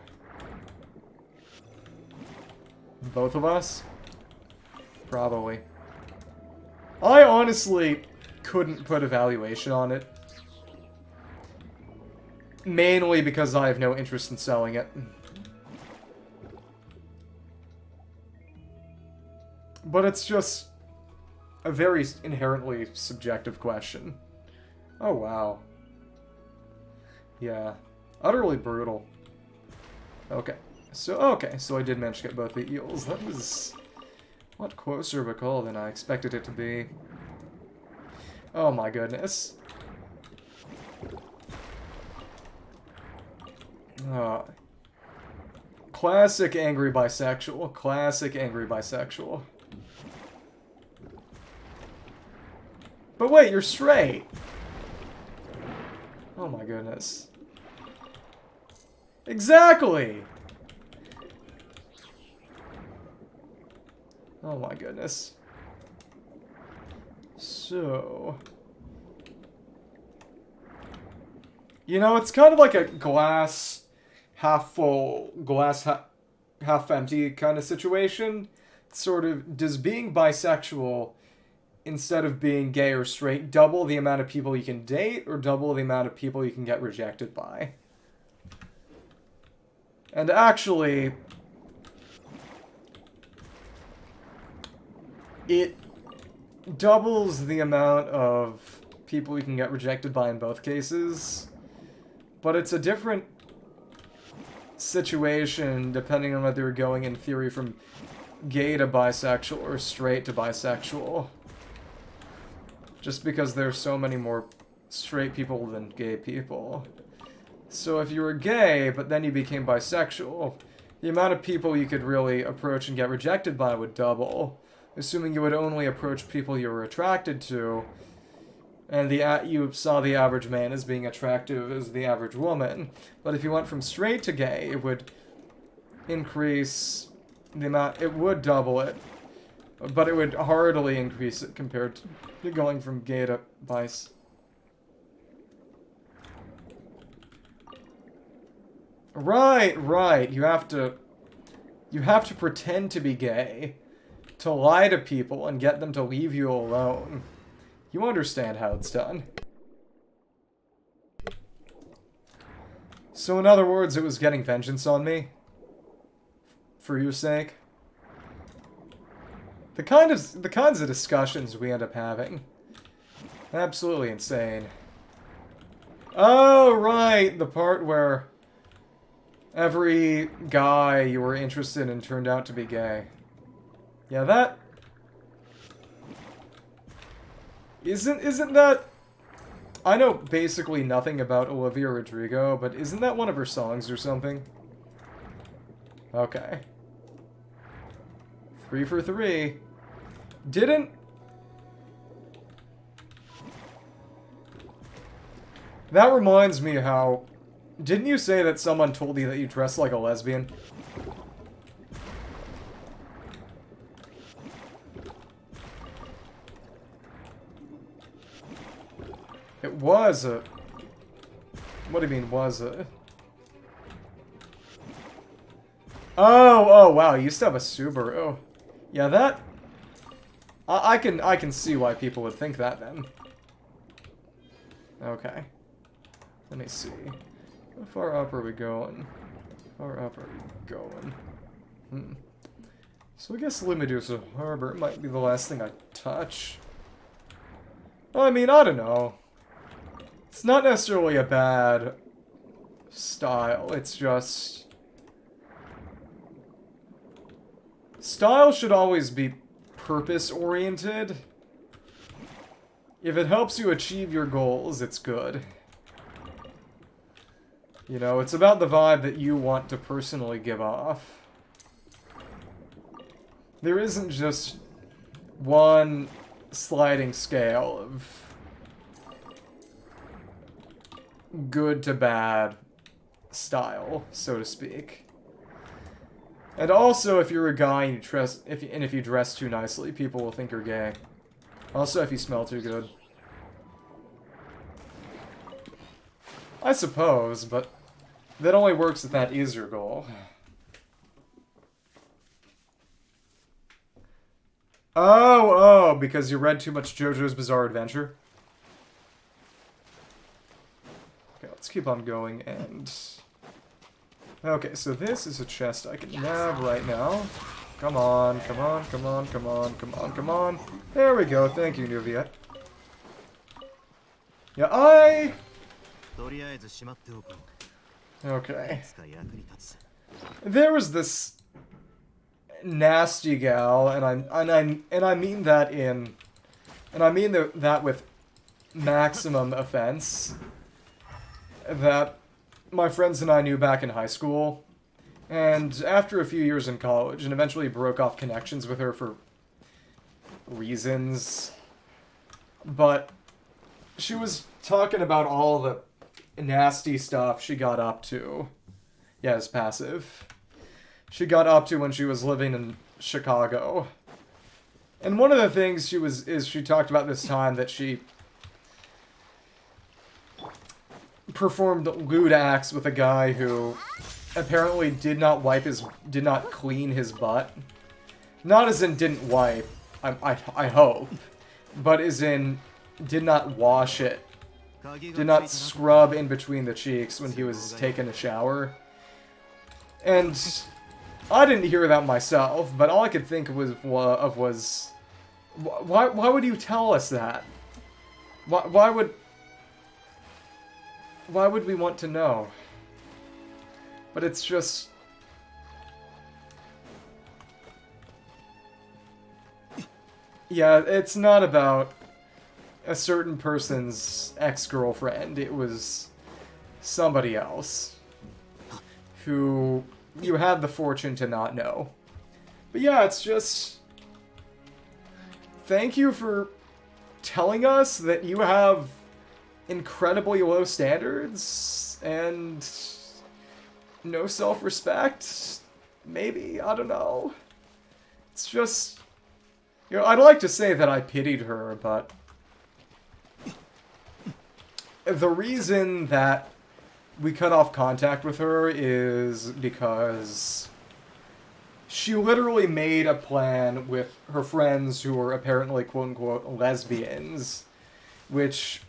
Both of us? Probably. I honestly couldn't put a valuation on it. Mainly because I have no interest in selling it. But it's just a very inherently subjective question. Oh, wow. Yeah. Utterly brutal. Okay. So I did manage to get both the eels. That was a lot closer of a call than I expected it to be. Oh my goodness. Classic angry bisexual. Classic angry bisexual. But wait, you're straight. Oh my goodness. Exactly! Oh my goodness. So... You know, it's kind of like a glass half full, glass half empty kind of situation. Sort of, does being bisexual, instead of being gay or straight, double the amount of people you can date, or double the amount of people you can get rejected by? And actually, it doubles the amount of people you can get rejected by in both cases, but it's a different situation depending on whether you're going in theory from gay to bisexual or straight to bisexual. Just because there's so many more straight people than gay people. So if you were gay, but then you became bisexual, the amount of people you could really approach and get rejected by would double. Assuming you would only approach people you were attracted to, and you saw the average man as being attractive as the average woman. But if you went from straight to gay, it would increase the amount, it would double it. But it would hardly increase it compared to going from gay to bis. Right. You have to pretend to be gay to lie to people and get them to leave you alone. You understand how it's done. So in other words, it was getting vengeance on me. For your sake. The kinds of discussions we end up having. Absolutely insane. Oh, right! The part where every guy you were interested in turned out to be gay. Yeah, that... Isn't that... I know basically nothing about Olivia Rodrigo, but isn't that one of her songs or something? Okay. 3 for 3. That reminds me how... Didn't you say that someone told you that you dress like a lesbian? It was a... What do you mean, was a... Oh, wow, you used to have a Subaru. Yeah, that... I can see why people would think that, then. Okay. Let me see. How far up are we going? How far up are we going? So I guess Lumidouce Harbor might be the last thing I touch. Well, I mean, I don't know. It's not necessarily a bad style, it's just... Style should always be purpose-oriented. If it helps you achieve your goals, it's good. You know, it's about the vibe that you want to personally give off. There isn't just one sliding scale of good to bad style, so to speak. And also, if you're a guy and if you dress too nicely, people will think you're gay. Also, if you smell too good. I suppose, but that only works if that is your goal. Oh, because you read too much JoJo's Bizarre Adventure? Okay, let's keep on going, and... Okay, so this is a chest I can nab right now. Come on, come on, come on, come on, come on, come on. There we go, thank you, Nuvia. Yeah, Okay. There was this nasty gal, and I mean that in... And I mean that with maximum offense. That my friends and I knew back in high school, and after a few years in college, and eventually broke off connections with her for reasons, but she was talking about all the nasty stuff she got up to. Yeah, it's passive. She got up to when she was living in Chicago. And one of the things she talked about this time that she performed lewd acts with a guy who apparently did not clean his butt. Not as in didn't wipe, I hope, but as in did not wash it. Did not scrub in between the cheeks when he was taking a shower. And I didn't hear that myself, but all I could think was why would you tell us that? Why would we want to know? But it's just... Yeah, it's not about a certain person's ex-girlfriend. It was somebody else who you had the fortune to not know. But yeah, it's just... Thank you for telling us that you have incredibly low standards and no self-respect. Maybe, I don't know. It's just... You know, I'd like to say that I pitied her, but... The reason that we cut off contact with her is because she literally made a plan with her friends who were apparently quote-unquote lesbians, which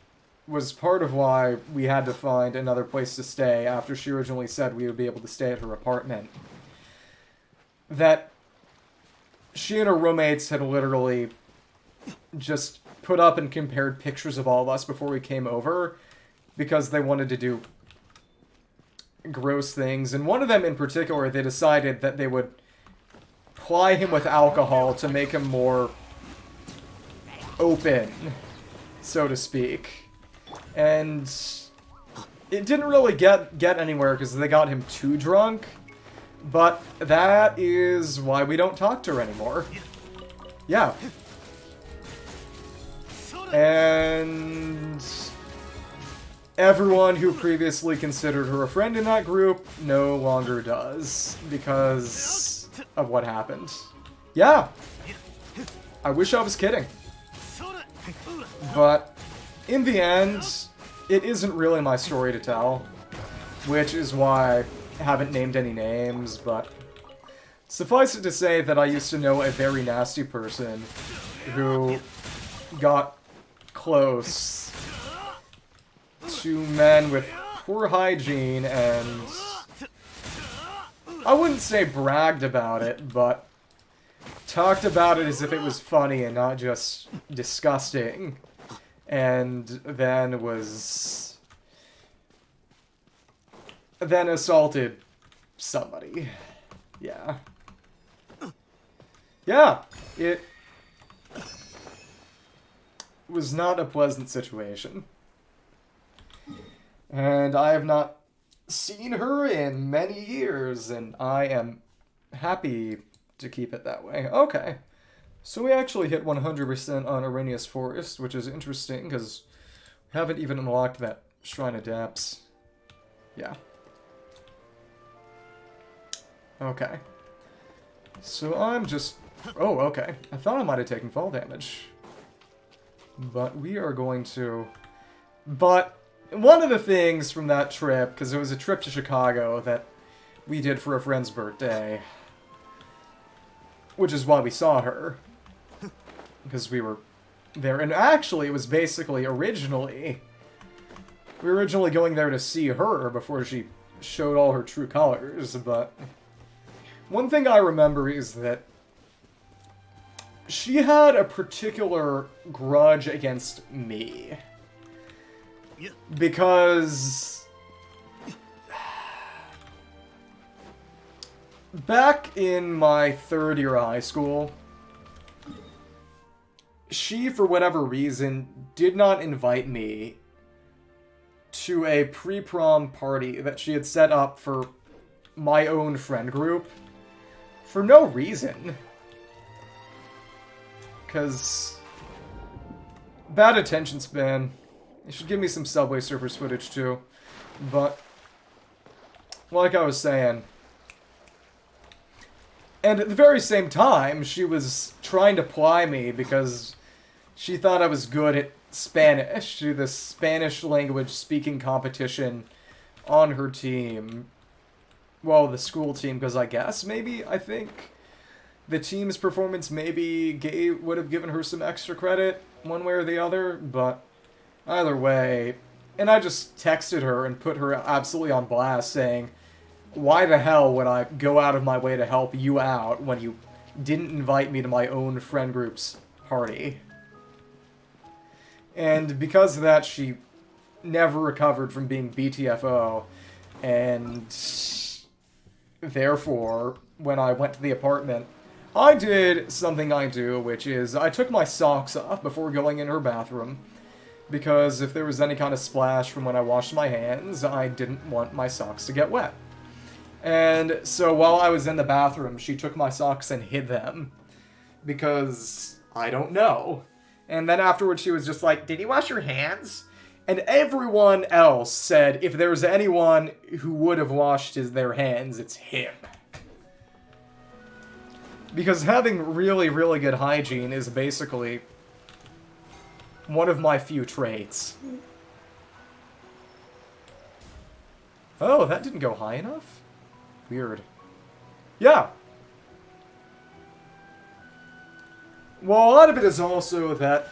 was part of why we had to find another place to stay after she originally said we would be able to stay at her apartment. That she and her roommates had literally just put up and compared pictures of all of us before we came over because they wanted to do gross things. And one of them in particular, they decided that they would ply him with alcohol to make him more open, so to speak. And it didn't really get anywhere because they got him too drunk. But that is why we don't talk to her anymore. Yeah. everyone who previously considered her a friend in that group no longer does because of what happened. Yeah, I wish I was kidding. But in the end, it isn't really my story to tell, which is why I haven't named any names, but suffice it to say that I used to know a very nasty person who got close to men with poor hygiene and I wouldn't say bragged about it, but talked about it as if it was funny and not just disgusting. And then assaulted somebody. Yeah. Yeah, it was not a pleasant situation. And I have not seen her in many years, and I am happy to keep it that way. Okay. So we actually hit 100% on Erinnyes Forest, which is interesting, because we haven't even unlocked that Shrine of Depths. Yeah. Okay. So I'm just... Oh, okay. I thought I might have taken fall damage. But we are going to... But one of the things from that trip, because it was a trip to Chicago that we did for a friend's birthday, which is why we saw her, because we were there. And actually, it was basically originally... We were originally going there to see her before she showed all her true colors, but... One thing I remember is that she had a particular grudge against me. Because back in my third year of high school, she, for whatever reason, did not invite me to a pre-prom party that she had set up for my own friend group. For no reason. Because bad attention span. You should give me some Subway Surfers footage too. But like I was saying, and at the very same time, she was trying to ply me because she thought I was good at Spanish, to the Spanish language speaking competition on her team. Well, the school team, because I think the team's performance maybe would have given her some extra credit, one way or the other, but either way. And I just texted her and put her absolutely on blast, saying, why the hell would I go out of my way to help you out when you didn't invite me to my own friend group's party? And because of that, she never recovered from being BTFO, and therefore, when I went to the apartment, I did something I do, which is I took my socks off before going in her bathroom, because if there was any kind of splash from when I washed my hands, I didn't want my socks to get wet. And so while I was in the bathroom, she took my socks and hid them, because I don't know. And then afterwards she was just like, did you wash your hands? And everyone else said if there's anyone who would have washed their hands, it's him. Because having really, really good hygiene is basically one of my few traits. Oh, that didn't go high enough? Weird. Yeah. Well, a lot of it is also that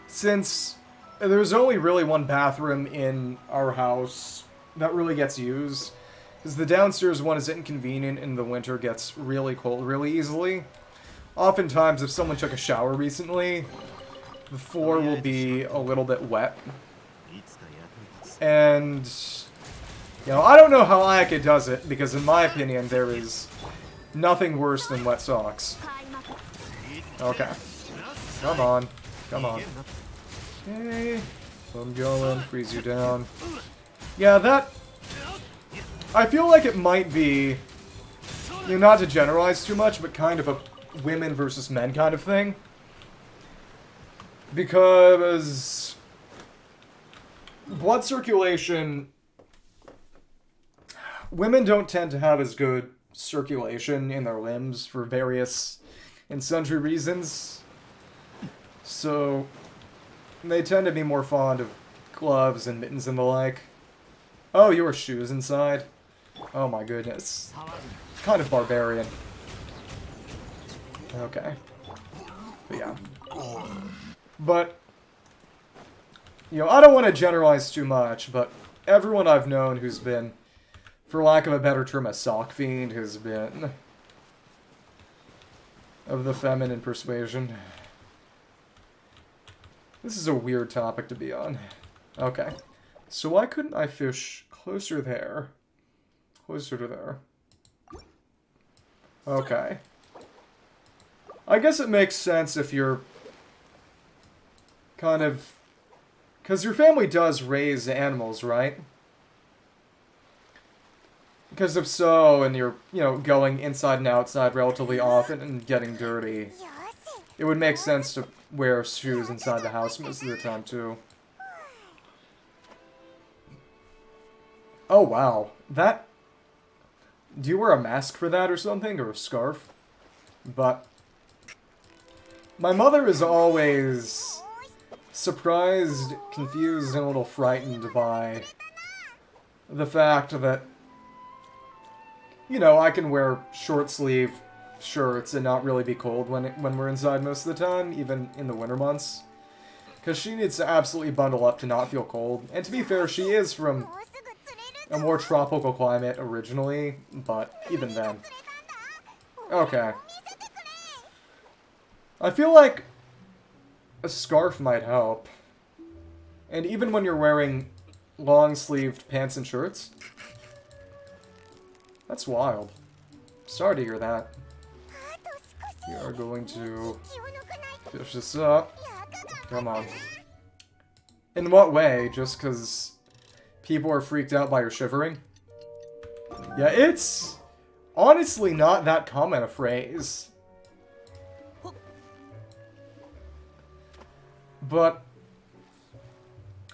since there's only really one bathroom in our house that really gets used, because the downstairs one is inconvenient and the winter gets really cold really easily. Oftentimes, if someone took a shower recently, the floor will be a little bit wet. And, you know, I don't know how Ayaka does it, because in my opinion, there is nothing worse than wet socks. Okay. Come on. Come on. Okay. So I'm going. Freeze you down. Yeah, that... I feel like it might be, you know, not to generalize too much, but kind of a women versus men kind of thing. Because blood circulation... Women don't tend to have as good circulation in their limbs for various and sundry reasons. So, they tend to be more fond of gloves and mittens and the like. Oh, your shoes inside? Oh my goodness. Kind of barbarian. Okay. But yeah. But, you know, I don't want to generalize too much, but everyone I've known who's been, for lack of a better term, a sock fiend has been of the feminine persuasion. This is a weird topic to be on. Okay. So why couldn't I fish closer there? Closer to there. Okay. I guess it makes sense if you're kind of... Because your family does raise animals, right? Because if so, and you're, you know, going inside and outside relatively often and getting dirty, it would make sense to wear shoes inside the house most of the time, too. Oh, wow. That... Do you wear a mask for that or something? Or a scarf? But... My mother is always surprised, confused, and a little frightened by the fact that, you know, I can wear short-sleeve shirts and not really be cold when we're inside most of the time, even in the winter months. Because she needs to absolutely bundle up to not feel cold. And to be fair, she is from a more tropical climate originally, but even then. Okay. I feel like a scarf might help. And even when you're wearing long-sleeved pants and shirts. That's wild. Sorry to hear that. We are going to fish this up. Come on. In what way? Just because people are freaked out by your shivering? Yeah, it's honestly not that common a phrase. But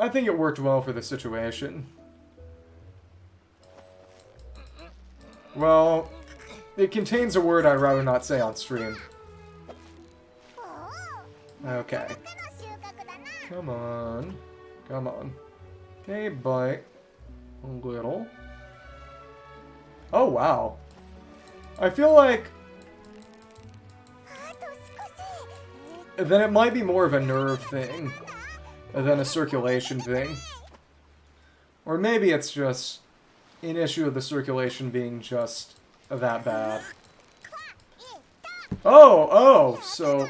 I think it worked well for the situation. Well, it contains a word I'd rather not say on stream. Okay. Come on. Come on. Okay, bite. A little. Oh, wow. I feel like... then it might be more of a nerve thing than a circulation thing. Or maybe it's just an issue of the circulation being just that bad. Oh, so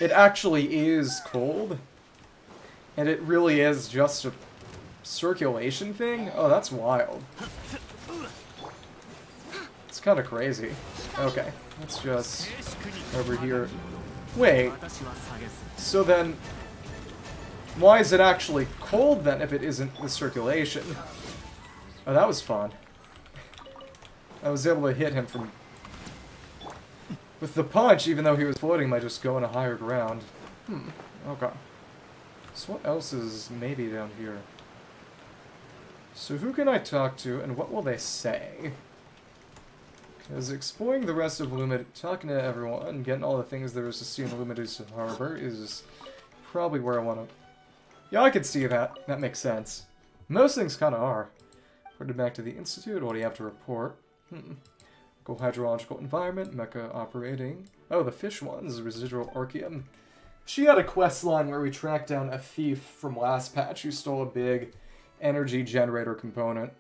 it actually is cold? And it really is just a circulation thing? Oh, that's wild. It's kind of crazy. Okay, let's just over here. Wait, so then, why is it actually cold then if it isn't the circulation? Oh, that was fun. I was able to hit him from... with the punch, even though he was floating by just going to higher ground. Okay. So what else is maybe down here? So who can I talk to, and what will they say? Because exploring the rest of Lumidouce, talking to everyone, getting all the things there is to see in Lumidouce Harbor is probably where I want to... Yeah, I could see that. That makes sense. Most things kind of are. Reported back to the Institute. What do you have to report? Local hydrological environment, mecha operating. Oh, the fish ones, residual Archeum. She had a quest line where we tracked down a thief from last patch who stole a big energy generator component.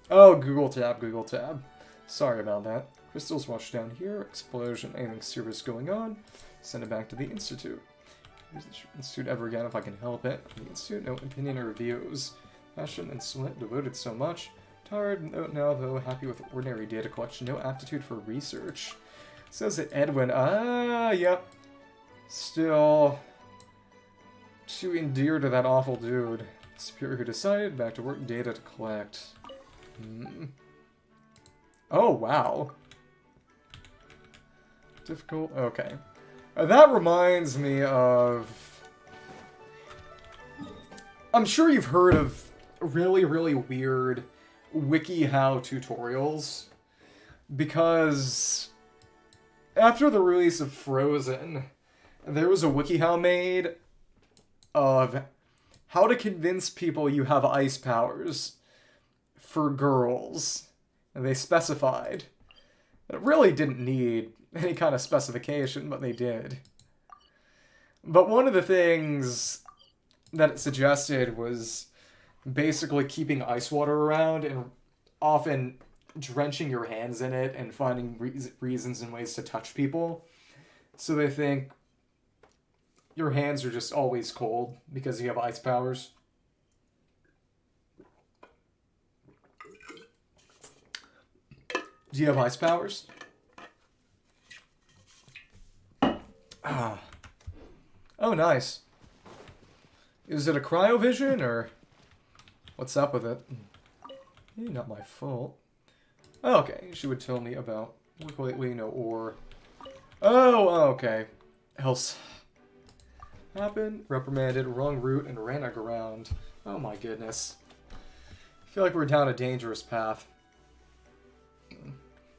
Oh, Google tab, Google tab. Sorry about that. Crystals washed down here. Explosion. Anything serious going on? Send it back to the Institute. Use the Institute ever again if I can help it. The Institute, no opinion or reviews. Passion and sweat devoted so much. Tired now though, happy with ordinary data collection. No aptitude for research. Says that Edwin. Ah, yep. Still too endeared to that awful dude. Superior who decided. Back to work. Data to collect. Oh, wow. Difficult? Okay. That reminds me of I'm sure you've heard of really, really weird WikiHow tutorials, because after the release of Frozen, there was a WikiHow made of how to convince people you have ice powers for girls. And they specified. It really didn't need any kind of specification, but they did. But one of the things that it suggested was basically keeping ice water around and often drenching your hands in it and finding reasons and ways to touch people. So they think your hands are just always cold because you have ice powers. Do you have ice powers? Ah. Oh, nice. Is it a cryovision, or what's up with it? Not my fault. Oh, okay, she would tell me about work lately, no ore. Oh, okay. Else happened, reprimanded, wrong route, and ran aground. Oh my goodness. I feel like we're down a dangerous path.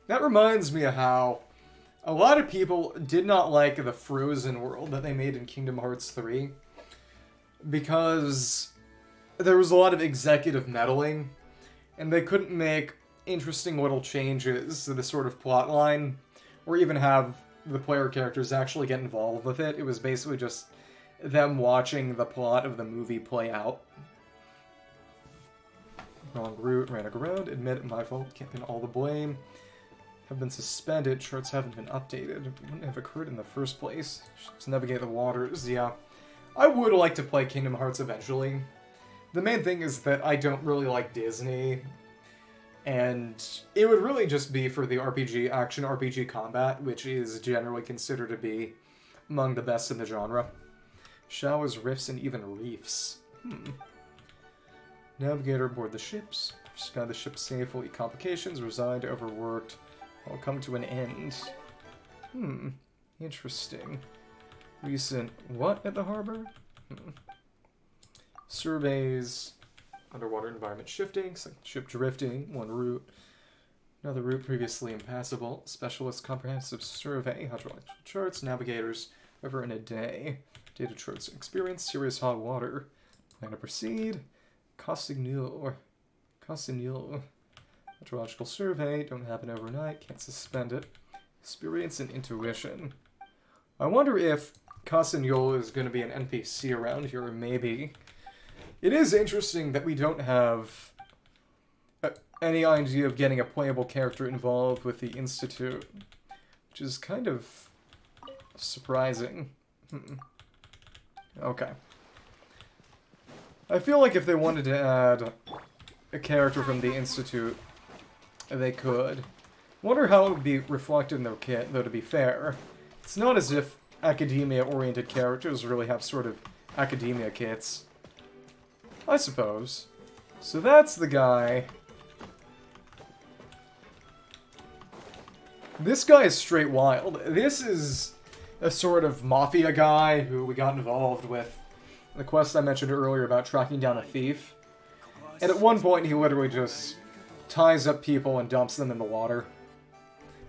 That reminds me of how a lot of people did not like the Frozen world that they made in Kingdom Hearts 3 because there was a lot of executive meddling and they couldn't make interesting little changes to the sort of plot line or even have the player characters actually get involved with it. It was basically just them watching the plot of the movie play out. Wrong route, ran aground, admit my fault, can't pin all the blame. Have been suspended, charts haven't been updated. It wouldn't have occurred in the first place. Ships navigate the waters, yeah. I would like to play Kingdom Hearts eventually. The main thing is that I don't really like Disney, and it would really just be for the RPG, action RPG combat, which is generally considered to be among the best in the genre. Showers, rifts, and even reefs. Navigator aboard the ships. Sky the ship safely. Complications, resigned, overworked. All come to an end. Interesting. Recent what at the harbor? Surveys. Underwater environment shifting. Ship drifting. One route. Another route previously impassable. Specialist comprehensive survey. Hydrological charts. Navigators. River in a day. Data charts. Experience. Serious hot water. Plan to proceed. Cossignol. Meteorological survey, don't happen overnight, can't suspend it. Experience and intuition. I wonder if Cossignol is going to be an NPC around here, or maybe. It is interesting that we don't have any idea of getting a playable character involved with the Institute, which is kind of surprising. Okay. I feel like if they wanted to add a character from the Institute, they could. Wonder how it would be reflected in their kit, though to be fair. It's not as if academia-oriented characters really have sort of academia kits. I suppose. So that's the guy. This guy is straight wild. This is a sort of mafia guy who we got involved with the quest I mentioned earlier about tracking down a thief. And at one point, he literally just ties up people and dumps them in the water.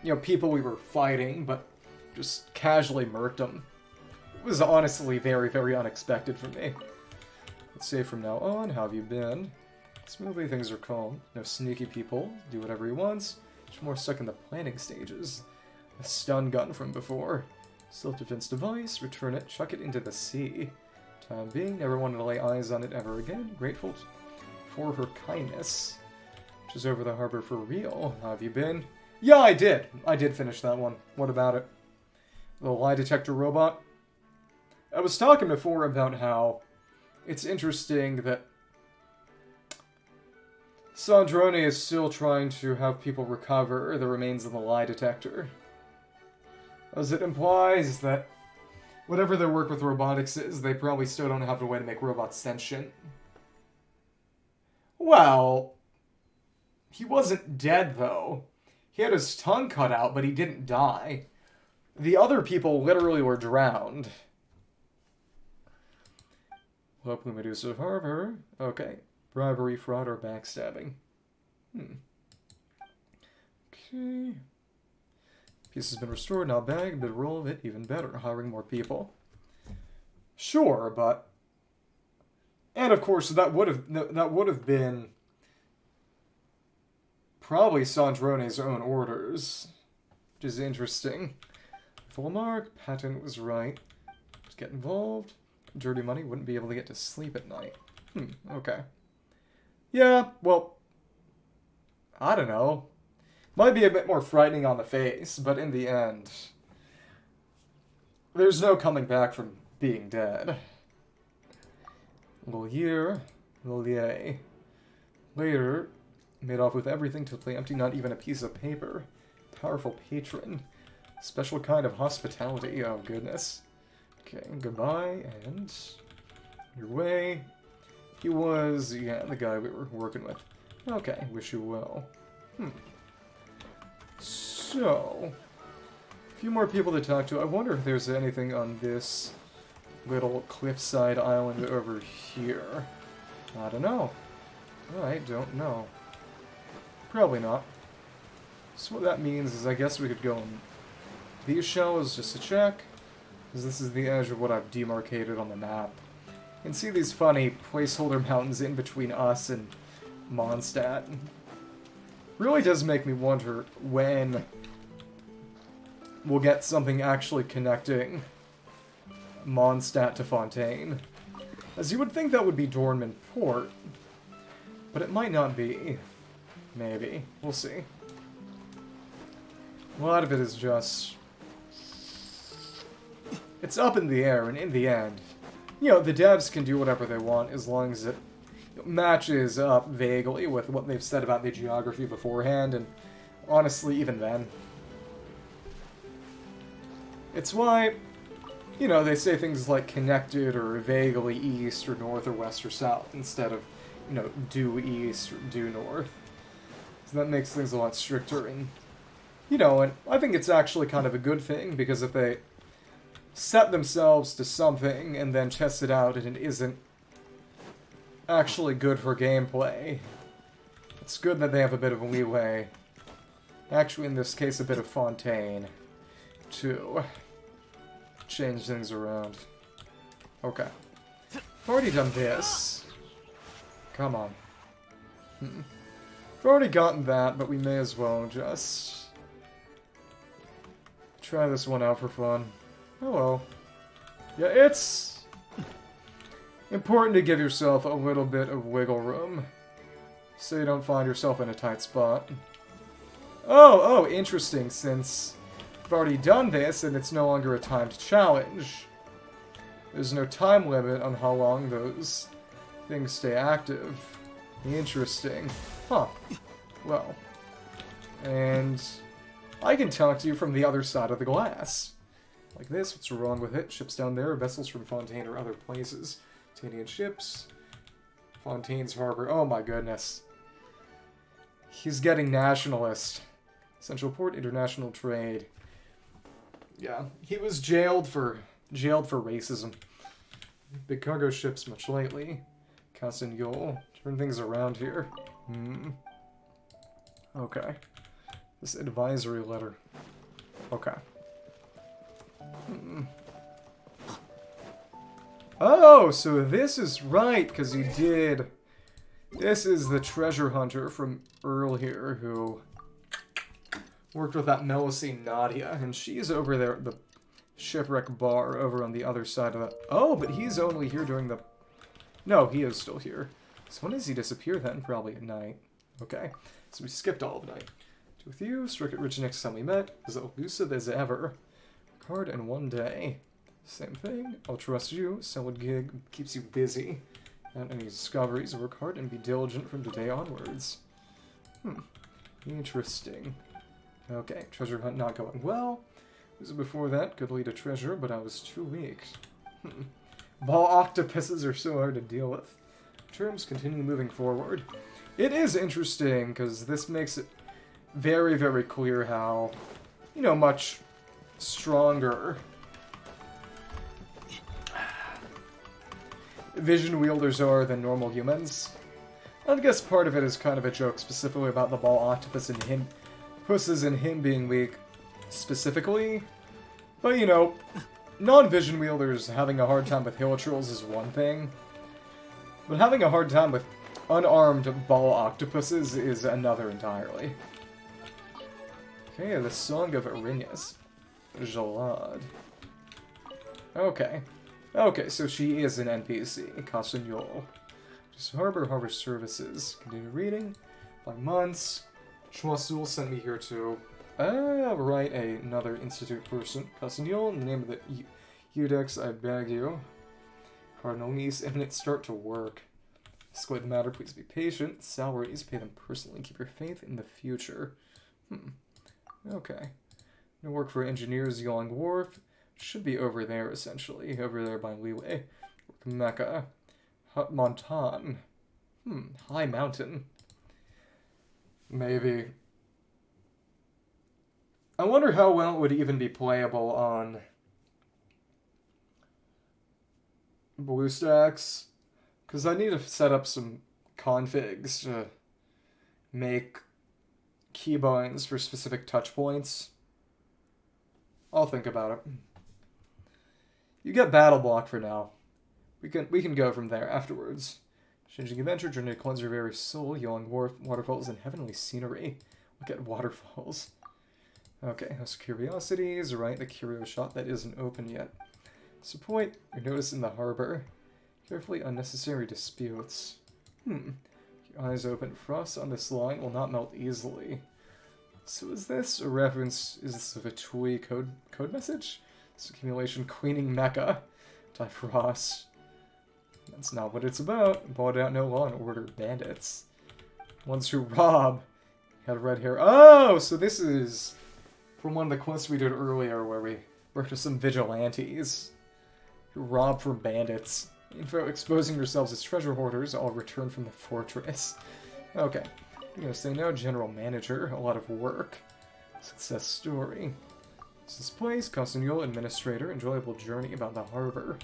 You know, people we were fighting, but just casually murked them. It was honestly very, very unexpected for me. Let's say from now on, how have you been? Smoothly, things are calm. No sneaky people. Do whatever he wants. Much more stuck in the planning stages. A stun gun from before. Self-defense device. Return it. Chuck it into the sea. Time being, never wanted to lay eyes on it ever again. Grateful for her kindness. Which is over the harbor for real. How have you been? Yeah, I did. I did finish that one. What about it? The lie detector robot? I was talking before about how it's interesting that Sandrone is still trying to have people recover the remains of the lie detector. As it implies that whatever their work with robotics is, they probably still don't have a way to make robots sentient. Well, he wasn't dead, though. He had his tongue cut out, but he didn't die. The other people literally were drowned. Help Lumidouce Harbor. Okay. Bribery, fraud, or backstabbing. Okay. Piece has been restored, not bagged, but roll of it even better. Hiring more people. Sure, but... And of course, that would have been probably Sandrone's own orders, which is interesting. Full mark, patent was right. Let's get involved. Dirty money, wouldn't be able to get to sleep at night. Okay. Yeah, well, I don't know. Might be a bit more frightening on the face, but in the end, there's no coming back from being dead. Little year, little yay. Later, made off with everything totally empty, not even a piece of paper. Powerful patron. Special kind of hospitality, oh goodness. Okay, goodbye, and your way. He was, yeah, the guy we were working with. Okay, wish you well. So, a few more people to talk to. I wonder if there's anything on this little cliffside island over here. I don't know. I don't know. Probably not. So what that means is I guess we could go in these shallows just to check, because this is the edge of what I've demarcated on the map. You can see these funny placeholder mountains in between us and Mondstadt. Really does make me wonder when we'll get something actually connecting Mondstadt to Fontaine. As you would think that would be Dornman Port, but it might not be. Maybe. We'll see. A lot of it is just... it's up in the air, and in the end, you know, the devs can do whatever they want as long as it matches up vaguely with what they've said about the geography beforehand, and honestly, even then. It's why, you know, they say things like connected or vaguely east or north or west or south instead of, you know, due east or due north. So that makes things a lot stricter, and, you know, and I think it's actually kind of a good thing, because if they set themselves to something and then test it out and it isn't actually good for gameplay, it's good that they have a bit of a leeway. Actually, in this case, a bit of Fontaine to change things around. Okay. I've already done this. Come on. We've already gotten that, but we may as well just try this one out for fun. Hello. Yeah, it's important to give yourself a little bit of wiggle room so you don't find yourself in a tight spot. Oh, interesting, since I've already done this and it's no longer a timed challenge. There's no time limit on how long those things stay active. Interesting. Huh. Well. And I can talk to you from the other side of the glass. Like this, what's wrong with it? Ships down there, vessels from Fontaine or other places. Tanian ships. Fontaine's Harbor. Oh my goodness. He's getting nationalist. Central Port, international trade. Yeah, he was jailed for racism. Big cargo ships much lately. Constant Yule. Turn things around here. Okay. This advisory letter. Okay. Oh, so this is right, because he did... This is the treasure hunter from Earl here, who worked with that Melusine Nadia, and she's over there at the shipwreck bar over on the other side of that. Oh, but he's only here during the... No, he is still here. So when does he disappear then? Probably at night. Okay, so we skipped all of night. With you, struck it rich next time we met, as elusive as ever. Card in one day. Same thing. I'll trust you. Solid gig keeps you busy. Not any discoveries. Work hard and be diligent from today onwards. Interesting. Okay, treasure hunt not going well. It was before that, could lead a treasure, but I was too weak. Ball octopuses are so hard to deal with. Terms continue moving forward. It is interesting, because this makes it very, very clear how, you know, much stronger vision wielders are than normal humans. I guess part of it is kind of a joke specifically about the ball octopus and him, pusses and him being weak specifically. But you know, non-vision wielders having a hard time with hill trolls is one thing. But having a hard time with unarmed ball octopuses is another entirely. Okay, the Song of Erinnyes. Jalad. Okay. Okay, so she is an NPC. Castagnol. Just Harbor Services. Continue reading. By months. Choiseul sent me here too. Right, another Institute person. Castagnol, in the name of the Udex, I beg you. Cardinal niece, imminent start to work. Escalate the matter, please be patient. Salaries, pay them personally. Keep your faith in the future. Okay. No work for engineers, Yawning Wharf. Should be over there, essentially. Over there by Leeway. Work Mecca. Hut Montan. High Mountain. Maybe. I wonder how well it would even be playable on BlueStacks. Because I need to set up some configs to make keybinds for specific touch points. I'll think about it. You get Battle Block for now. We can go from there afterwards. Changing adventure, journey to cleanse your very soul, Yawning Wharf, waterfalls, and heavenly scenery. Look at waterfalls. Okay, House of Curiosities, right, the curio shop that isn't open yet. So point your notice in the harbor. Carefully unnecessary disputes. Keep your eyes open. Frost on this line will not melt easily. So is this a reference, is this a Vitui code message? This accumulation cleaning Mecca. Frost. That's not what it's about. Bought out no law and order bandits. Ones who rob. Had red hair. Oh, so this is from one of the quests we did earlier where we worked with some vigilantes who rob from bandits. Info exposing yourselves as treasure hoarders, all return from the fortress. Okay. I'm gonna say no, general manager, a lot of work. Success story. This place, Castagnol, administrator, enjoyable journey about the harbor.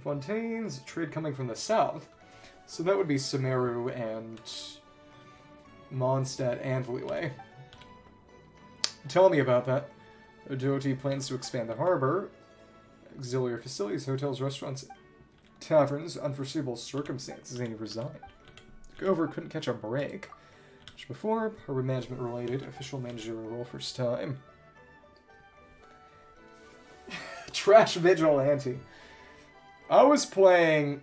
Fontaine's, trade coming from the south. So that would be Sumeru and Mondstadt and Leeway. Tell me about that. Doty plans to expand the harbor. Auxiliary facilities, hotels, restaurants, taverns, unforeseeable circumstances, and he resigned. Took over, couldn't catch a break. Just before, harbor management related, official managerial role first time. Trash Vigilante. I was playing...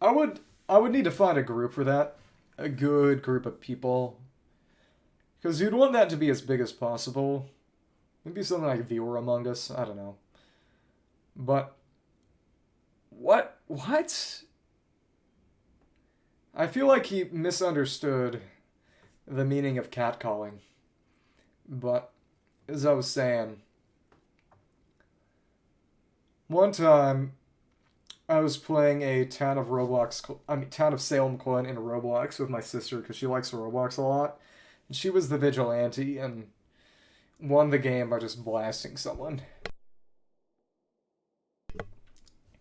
I would need to find a group for that. A good group of people. Because you'd want that to be as big as possible. Maybe something like Viewer Among Us. I don't know. But... What? I feel like he misunderstood the meaning of catcalling. But, as I was saying... One time, I was playing a Town of Salem clone in Roblox with my sister because she likes Roblox a lot. And she was the vigilante and won the game by just blasting someone.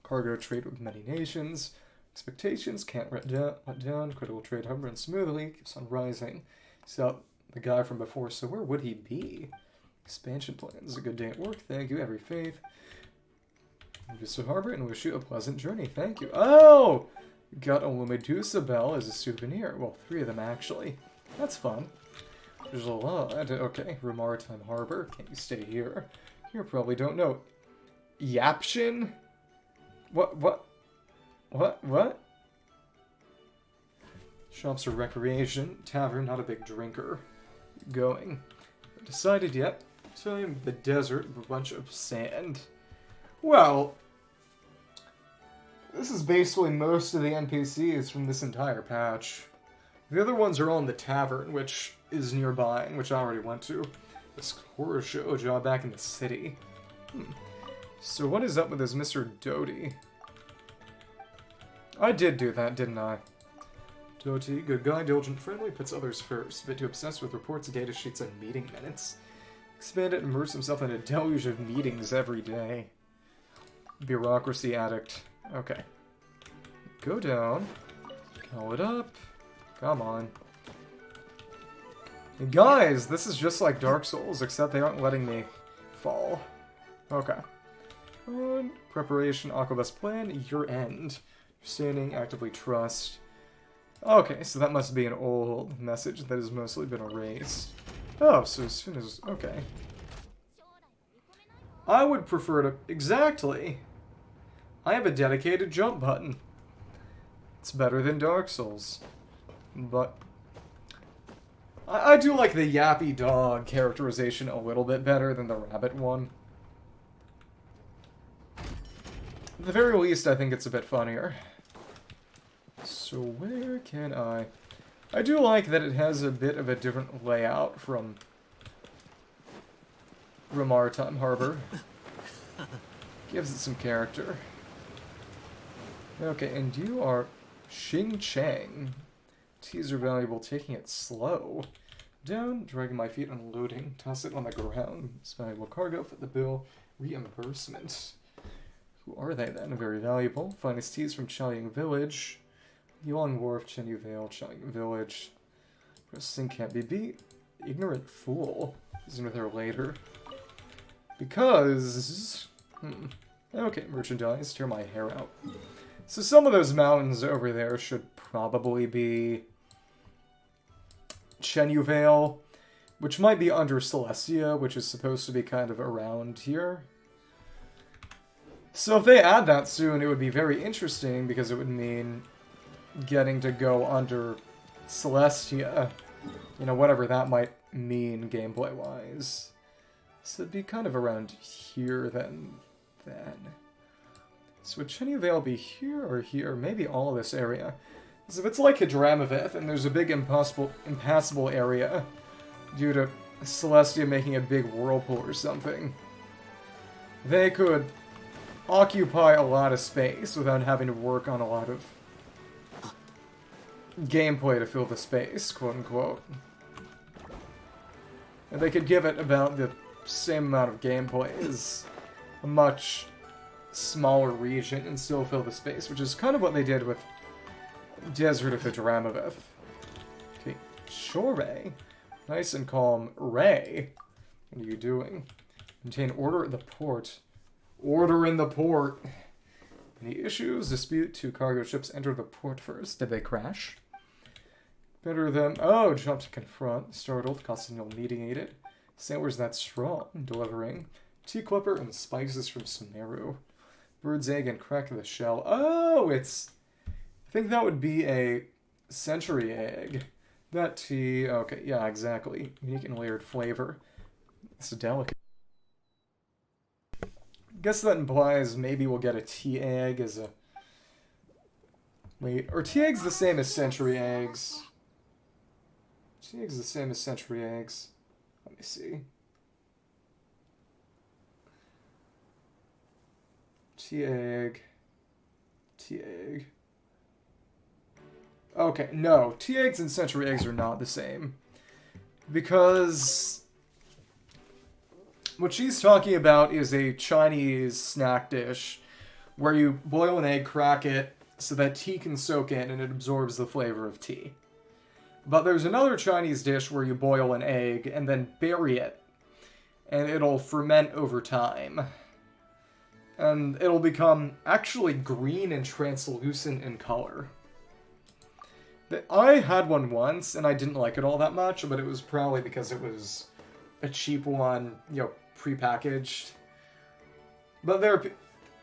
Cargo trade with many nations. Expectations can't let down. Critical trade hub runs smoothly. Keeps on rising. So, the guy from before, so where would he be? Expansion plans. A good day at work. Thank you. Every faith. Lumidouce Harbor and wish you a pleasant journey. Thank you. Oh! Got a Lumidouce bell as a souvenir. Well, 3 of them actually. That's fun. There's a lot. Okay, Maritime Harbor. Can't you stay here? You probably don't know. Yapshin? What? Shops for recreation. Tavern, not a big drinker. Going. Decided yet. Time the desert, a bunch of sand. Well, this is basically most of the NPCs from this entire patch. The other ones are all in the tavern, which is nearby, and which I already went to. This horror show job back in the city. So what is up with this Mr. Doty? I did do that, didn't I? Doty, good guy, diligent, friendly, puts others first, but too obsessed with reports, data sheets, and meeting minutes. Expand it and immerse himself in a deluge of meetings every day. Bureaucracy addict. Okay. Go down. Call it up. Come on. Hey guys, this is just like Dark Souls, except they aren't letting me fall. Okay. On preparation, Aquabus plan, your end. Standing, actively trust. Okay, so that must be an old message that has mostly been erased. Oh, so as soon as... okay. I would prefer to... exactly! I have a dedicated jump button. It's better than Dark Souls. But... I do like the yappy dog characterization a little bit better than the rabbit one. At the very least, I think it's a bit funnier. So where can I... I do like that it has a bit of a different layout from Lumidouce Harbor. Gives it some character. Okay, and you are Xing Chang. Teas are valuable, taking it slow. Down, dragging my feet, unloading. Toss it on the ground. It's valuable cargo, fit the bill. Reimbursement. Who are they then? Very valuable. Finest teas from Chaoying Village. Yuan Wharf, Chenyu Vale, Chaoying Village. Processing can't be beat. Ignorant fool. Isn't with her later. Because... Okay, merchandise. Tear my hair out. So some of those mountains over there should probably be Chenyu Vale, which might be under Celestia, which is supposed to be kind of around here. So if they add that soon, it would be very interesting, because it would mean getting to go under Celestia. You know, whatever that might mean gameplay-wise. So it'd be kind of around here then. So would Chenyu Vale be here or here? Maybe all of this area. So if it's like Hadramaveth, and there's a big impassable area due to Celestia making a big whirlpool or something, they could occupy a lot of space without having to work on a lot of gameplay to fill the space, quote-unquote. And they could give it about the same amount of gameplay as a much smaller region and still fill the space, which is kind of what they did with Desert of Hadramaveth. Okay, Shorey. Nice and calm. Ray. What are you doing? Maintain order at the port. Order in the port. Any issues? Dispute. 2 cargo ships enter the port first. Did they crash? Better than... Oh, jump to confront. Startled. Costignol mediated. Sailors that strong. Delivering. Tea clipper and spices from Sumeru. Bird's egg and crack the shell. Oh, it's... I think that would be a century egg. That tea... Okay, yeah, exactly. Unique and layered flavor. It's delicate. Guess that implies maybe we'll get a tea egg as a... Wait, are tea eggs the same as century eggs? Tea eggs the same as century eggs? Let me see. Tea egg. Tea egg. Okay, no. Tea eggs and century eggs are not the same. Because... what she's talking about is a Chinese snack dish where you boil an egg, crack it, so that tea can soak in and it absorbs the flavor of tea. But there's another Chinese dish where you boil an egg and then bury it, and it'll ferment over time. And it'll become actually green and translucent in color. I had one once, and I didn't like it all that much, but it was probably because it was a cheap one, you know, prepackaged. But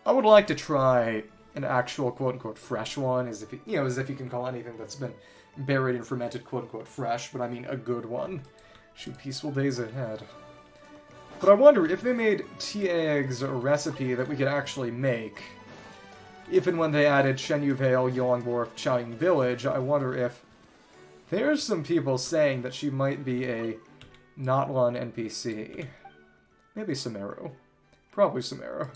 I would like to try an actual quote-unquote fresh one, as if you can call anything that's been buried and fermented quote-unquote fresh, but I mean a good one. Shoot, peaceful days ahead. But I wonder if they made tea eggs a recipe that we could actually make. If and when they added Chenyu Vale, Yuan Wharf, Chaoying Village, I wonder if there's some people saying that she might be a not one NPC. Maybe Sumeru. Probably Sumeru.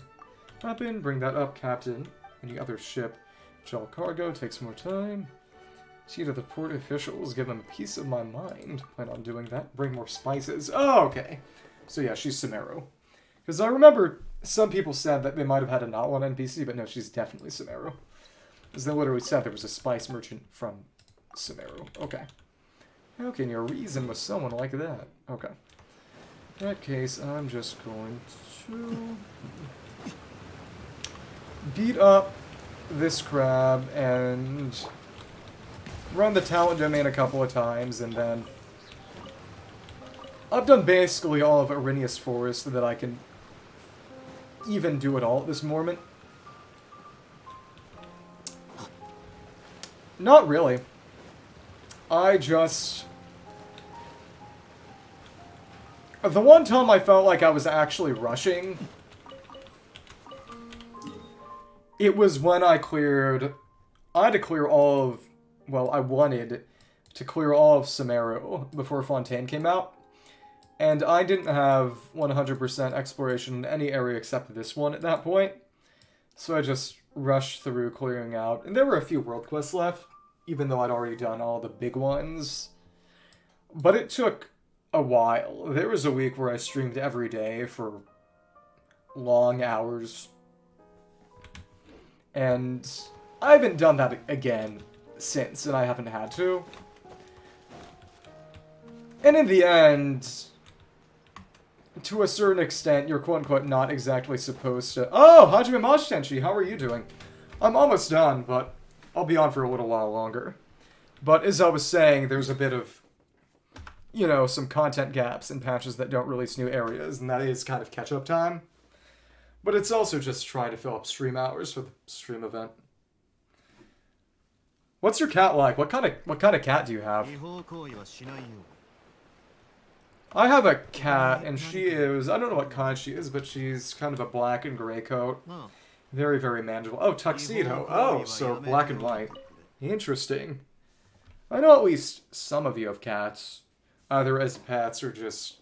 Hop in, bring that up, Captain. Any other ship. Gel cargo takes more time. See to the port officials, give them a piece of my mind. Plan on doing that. Bring more spices. Oh, okay. So yeah, she's Sumeru. Because I remember some people said that they might have had a not one NPC, but no, she's definitely Sumeru. Because they literally said there was a spice merchant from Sumeru. Okay. How can you reason with someone like that? Okay. In that case, I'm just going to beat up this crab and run the talent domain a couple of times, and then I've done basically all of Erinnyes Forest so that I can even do it all at this moment. Not really. I just... The one time I felt like I was actually rushing, it was when I cleared... I had to clear all of... Well, I wanted to clear all of Sumeru before Fontaine came out. And I didn't have 100% exploration in any area except this one at that point. So I just rushed through clearing out. And there were a few world quests left, even though I'd already done all the big ones. But it took a while. There was a week where I streamed every day for long hours. And I haven't done that again since, and I haven't had to. And in the end, to a certain extent, you're quote-unquote not exactly supposed to... Oh, Hajime Tenchi, how are you doing? I'm almost done, but I'll be on for a little while longer. But as I was saying, there's a bit of, you know, some content gaps and patches that don't release new areas, and that is kind of catch-up time. But it's also just trying to fill up stream hours for the stream event. What's your cat like? What kind of cat do you have? I have a cat, and she is... I don't know what kind she is, but she's kind of a black and gray coat. Very, very manageable. Oh, tuxedo. Oh, so black and white. Interesting. I know at least some of you have cats, either as pets or just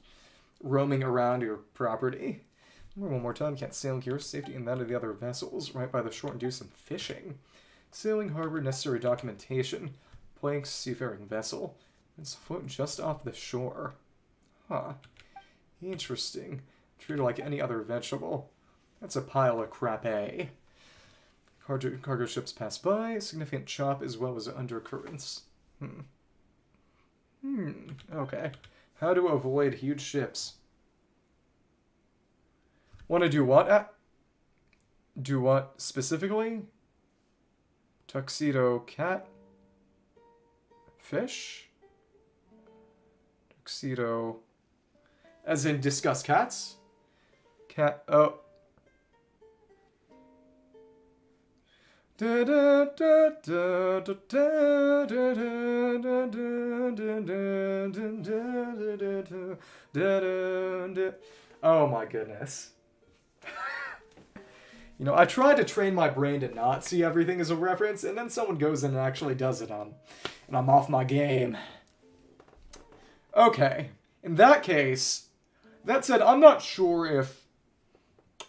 roaming around your property. One more time, can't sail here. Safety and that of the other vessels. Right by the shore and do some fishing. Sailing harbor, necessary documentation. Planks, seafaring vessel. It's floating just off the shore. Huh. Interesting. Treated like any other vegetable. That's a pile of crap, eh? Cargo ships pass by. Significant chop as well as undercurrents. Okay. How to avoid huge ships. Want to do what? Do what specifically? Tuxedo cat? Fish? Tuxedo... As in discuss cats? Cat... Oh. Oh my goodness. You know, I try to train my brain to not see everything as a reference, and then someone goes in and actually does it and I'm off my game. Okay. In that case, that said, I'm not sure if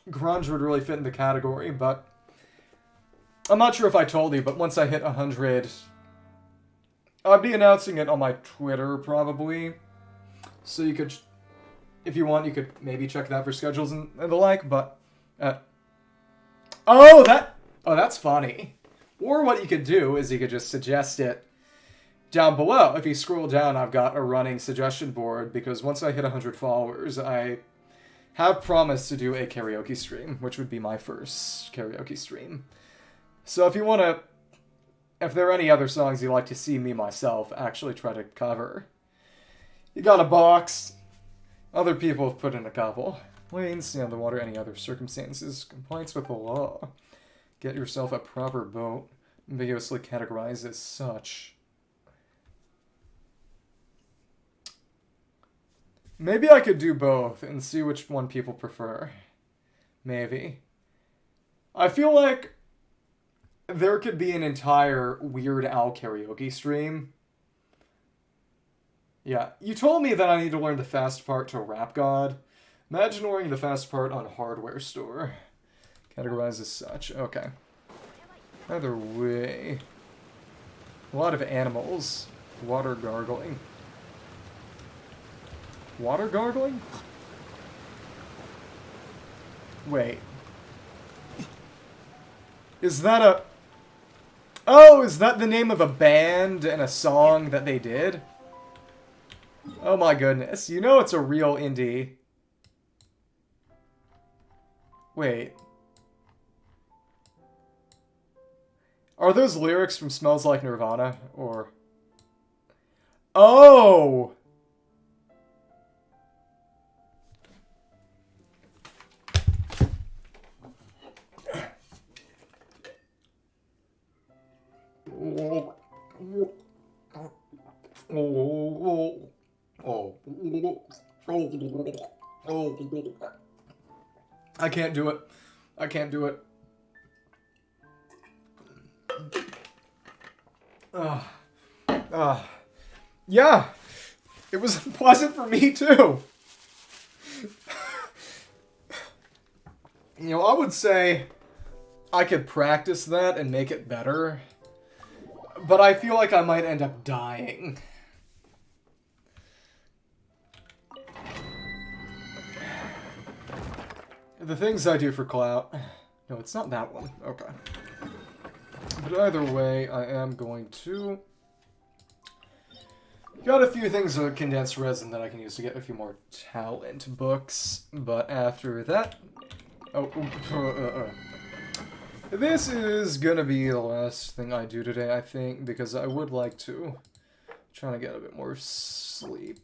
grunge would really fit in the category, but I'm not sure if I told you, but once I hit 100, I'll be announcing it on my Twitter, probably. So you could, if you want, you could maybe check that for schedules and the like, but... Oh, that's funny. Or what you could do is you could just suggest it down below. If you scroll down, I've got a running suggestion board, because once I hit 100 followers, I have promised to do a karaoke stream, which would be my first karaoke stream. So if you want to, if there are any other songs you'd like to see me myself actually try to cover, you got a box. Other people have put in a couple. Lanes, stay on the water, any other circumstances. Compliance with the law. Get yourself a proper boat. Ambiguously categorized as such. Maybe I could do both and see which one people prefer. Maybe. I feel like there could be an entire Weird Al karaoke stream. Yeah, you told me that I need to learn the fast part to Rap God. Imagine learning the fast part on Hardware Store. Categorized as such. Okay. Either way. A lot of animals. Water gargling. Water gargling? Wait. Is that a... Oh, is that the name of a band and a song that they did? Oh my goodness. You know it's a real indie. Wait. Are those lyrics from Smells Like Nirvana? Or... Oh! I can't do it. I can't do it. Yeah, it was unpleasant for me too. You know, I would say I could practice that and make it better, but I feel like I might end up dying. The things I do for clout. No, it's not that one. Okay. But either way, I am going to... Got a few things of condensed resin that I can use to get a few more talent books, but after that... This is gonna be the last thing I do today, I think, because I would like to try to get a bit more sleep.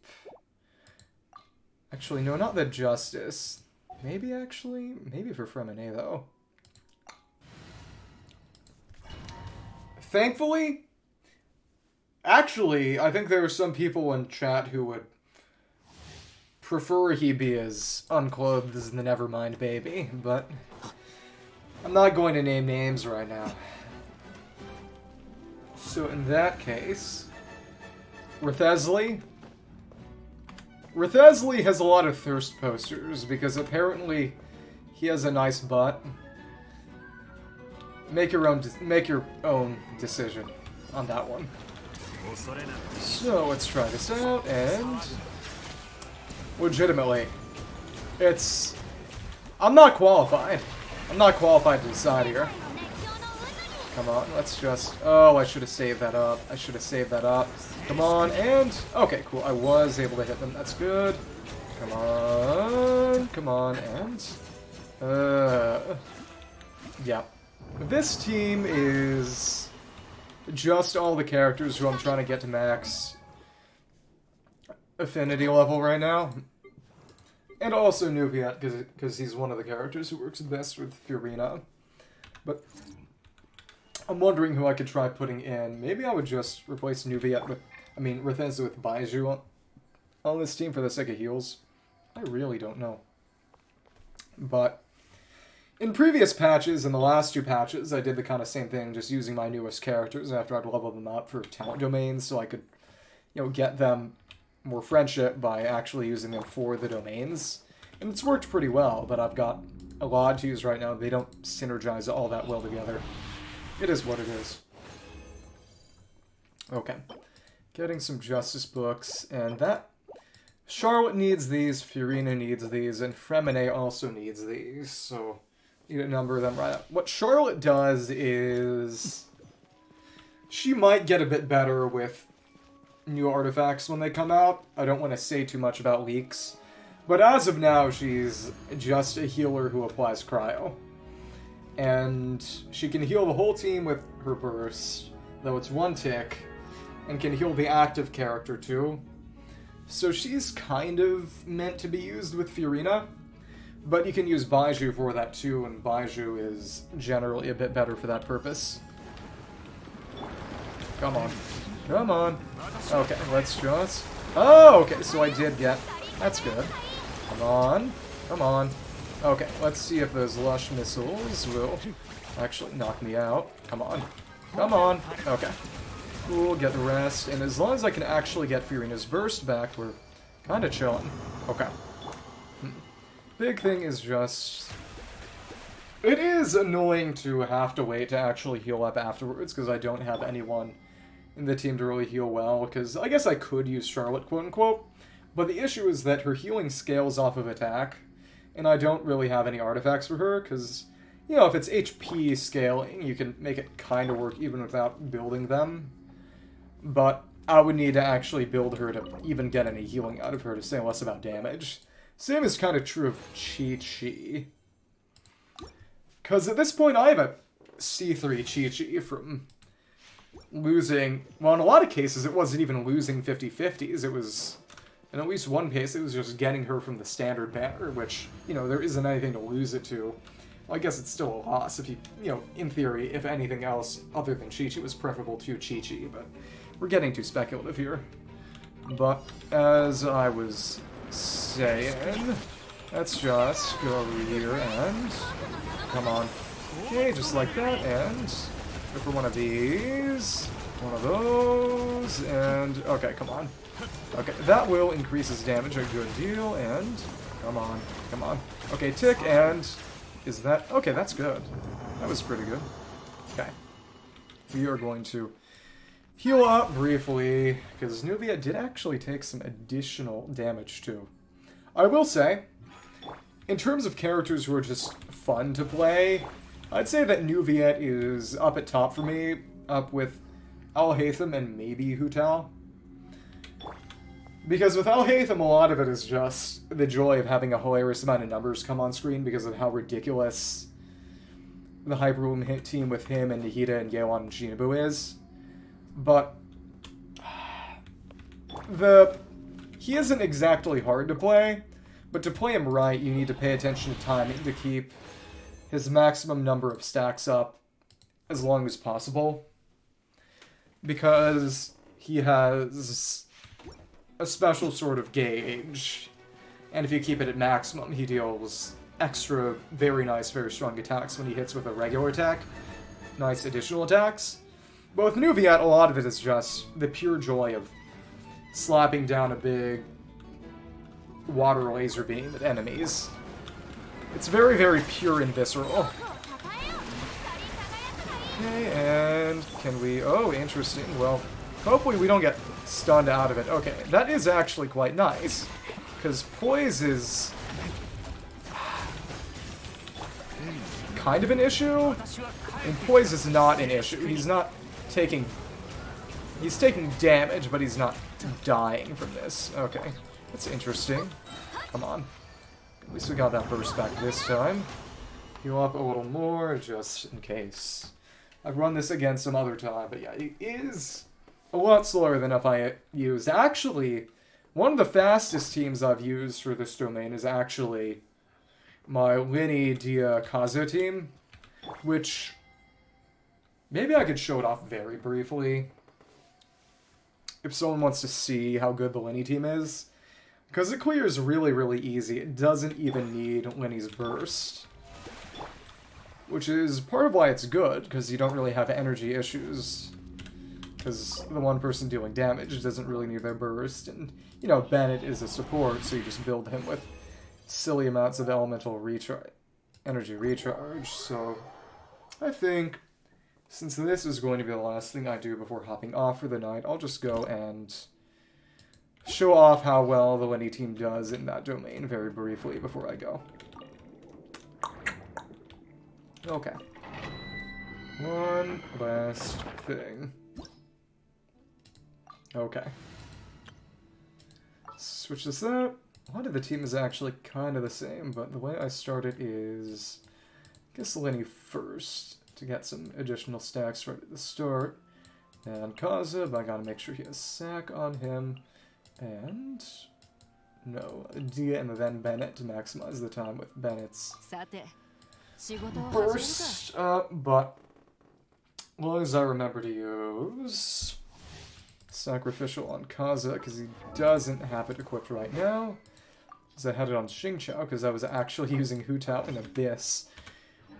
Actually, no, not the Justice. Maybe for Fremine, though. Thankfully, actually, I think there are some people in chat who would prefer he be as unclothed as the Nevermind baby, but I'm not going to name names right now. So in that case, Rithesli has a lot of thirst posters because apparently he has a nice butt. Make your own decision on that one. So let's try this out, and legitimately, I'm not qualified. I'm not qualified to decide here. Come on, let's just... Oh, I should have saved that up. I should have saved that up. Come on, and... Okay, cool. I was able to hit them. That's good. Come on. Come on, and... Yeah. This team is just all the characters who I'm trying to get to max affinity level right now. And also Nubiat, because he's one of the characters who works best with Furina. But I'm wondering who I could try putting in. Maybe I would just replace Nubiat with... Rithesli with Baiju on this team for the sake of heals. I really don't know. But in previous patches, in the last two patches, I did the kind of same thing, just using my newest characters after I'd leveled them up for talent domains, so I could, get them more friendship by actually using them for the domains. And it's worked pretty well, but I've got a lot to use right now. They don't synergize all that well together. It is what it is. Okay. Getting some Justice books, and that... Charlotte needs these, Furina needs these, and Fremine also needs these, so... You need to number them right up. What Charlotte does is... She might get a bit better with new artifacts when they come out. I don't want to say too much about leaks. But as of now, she's just a healer who applies cryo. And she can heal the whole team with her burst, though it's one tick, and can heal the active character too. So she's kind of meant to be used with Furina, but you can use Baiju for that too, and Baiju is generally a bit better for that purpose. Come on. Come on. Okay, let's just... Oh, okay, so I did get... That's good. Come on. Come on. Okay, let's see if those Lush missiles will actually knock me out. Come on. Come on. Okay. Cool, get the rest. And as long as I can actually get Furina's burst back, we're kind of chilling. Okay. Big thing is just... It is annoying to have to wait to actually heal up afterwards, because I don't have anyone in the team to really heal well, because I guess I could use Charlotte, quote-unquote, but the issue is that her healing scales off of attack, and I don't really have any artifacts for her, because, you know, if it's HP scaling, you can make it kind of work even without building them. But I would need to actually build her to even get any healing out of her, to say less about damage. Same is kind of true of Chi-Chi. Because at this point, I have a C3 Chi-Chi from losing... Well, in a lot of cases, it wasn't even losing 50-50s. It was... In at least one case, it was just getting her from the standard banner, which, you know, there isn't anything to lose it to. Well, I guess it's still a loss if you know, in theory, if anything else other than Chi-Chi was preferable to Chi-Chi, but we're getting too speculative here. But, as I was saying, let's just go over here and... Come on. Okay, just like that, and... Go for one of these, one of those, and... Okay, come on. Okay, that will increase his damage a good deal, and... Come on, come on. Okay, tick, and... Is that... Okay, that's good. That was pretty good. Okay. We are going to heal up briefly, because Nuvia did actually take some additional damage, too. I will say, in terms of characters who are just fun to play, I'd say that Nuvia is up at top for me, up with Alhaitham and maybe Hu Tao. Because with Alhaitham, a lot of it is just the joy of having a hilarious amount of numbers come on screen because of how ridiculous the Hyper Room hit team with him and Nihita and Yeon and Shinobu is. But he isn't exactly hard to play, but to play him right, you need to pay attention to timing to keep his maximum number of stacks up as long as possible. Because he has a special sort of gauge, and if you keep it at maximum, he deals extra, very nice, very strong attacks when he hits with a regular attack. Nice additional attacks. But with Nuviat, a lot of it is just the pure joy of slapping down a big water laser beam at enemies. It's very, very pure and visceral. Okay, and can we... Oh, interesting. Well, hopefully we don't get stunned out of it. Okay, that is actually quite nice, because Poise is kind of an issue, and Poise is not an issue. He's not taking... He's taking damage, but he's not dying from this. Okay, that's interesting. Come on. At least we got that burst back this time. Heal up a little more, just in case. I've run this again some other time, but yeah, it is a lot slower than if I used. Actually, one of the fastest teams I've used for this domain is actually my Winnie Dia Kazu team, which maybe I could show it off very briefly if someone wants to see how good the Winnie team is. Because it clears really, really easy. It doesn't even need Winnie's burst. Which is part of why it's good, because you don't really have energy issues. Because the one person dealing damage doesn't really need their burst. And, you know, Bennett is a support, so you just build him with silly amounts of elemental energy recharge. So, I think, since this is going to be the last thing I do before hopping off for the night, I'll just go and show off how well the Winnie team does in that domain very briefly before I go. Okay. One last thing. Okay. Switch this up. A lot of the team is actually kind of the same, but the way I start it is... I guess Lenny first, to get some additional stacks right at the start. And Kaza, I gotta make sure he has sack on him. And... no, Dia and then Bennett to maximize the time with Bennett's burst. But as long as I remember to use Sacrificial on Kaza, because he doesn't have it equipped right now. Because I had it on Xingqiao, because I was actually using Hu Tao in Abyss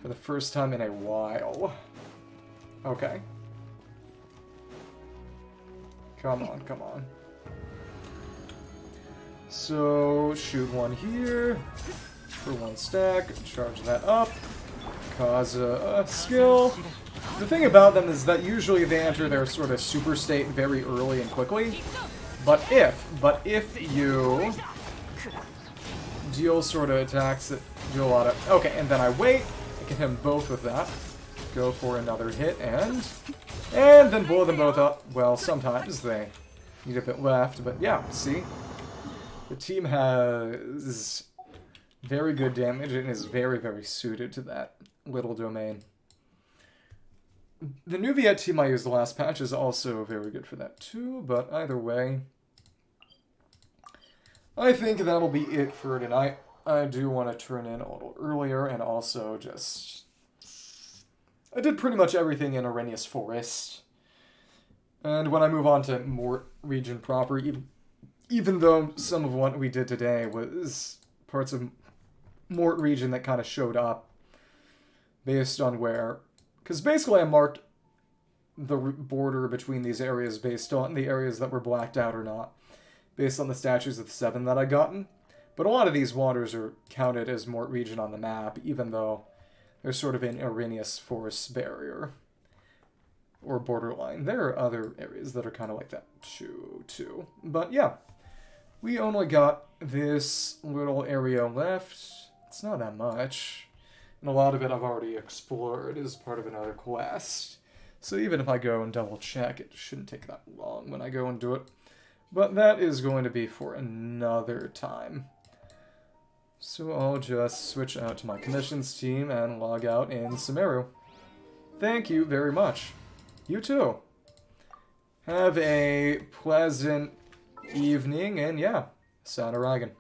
for the first time in a while. Okay. Come on, come on. So, shoot one here for one stack, charge that up, cause a skill. The thing about them is that usually they enter their sort of super state very early and quickly, but if you deal sort of attacks that do a lot of... Okay, and then I wait. I can hit them both with that. Go for another hit, and then blow them both up. Well, sometimes they need a bit left, but yeah, see? The team has very good damage and is very, very suited to that little domain. The new Viet team I used the last patch is also very good for that too, but either way, I think that'll be it for tonight. I do want to turn in a little earlier, and also just... I did pretty much everything in Erinnyes Forest. And when I move on to Mort region proper, even though some of what we did today was parts of Mort region that kind of showed up based on where... Because basically I marked the border between these areas based on the areas that were blacked out or not, based on the statues of the 7 that I'd gotten. But a lot of these waters are counted as Mort region on the map, even though they're sort of in Erinnyes Forest barrier or borderline. There are other areas that are kind of like that too. But yeah, we only got this little area left. It's not that much. And a lot of it I've already explored as part of another quest. So even if I go and double check, it shouldn't take that long when I go and do it. But that is going to be for another time. So I'll just switch out to my commissions team and log out in Sumeru. Thank you very much. You too. Have a pleasant evening, and yeah, Sanaragan.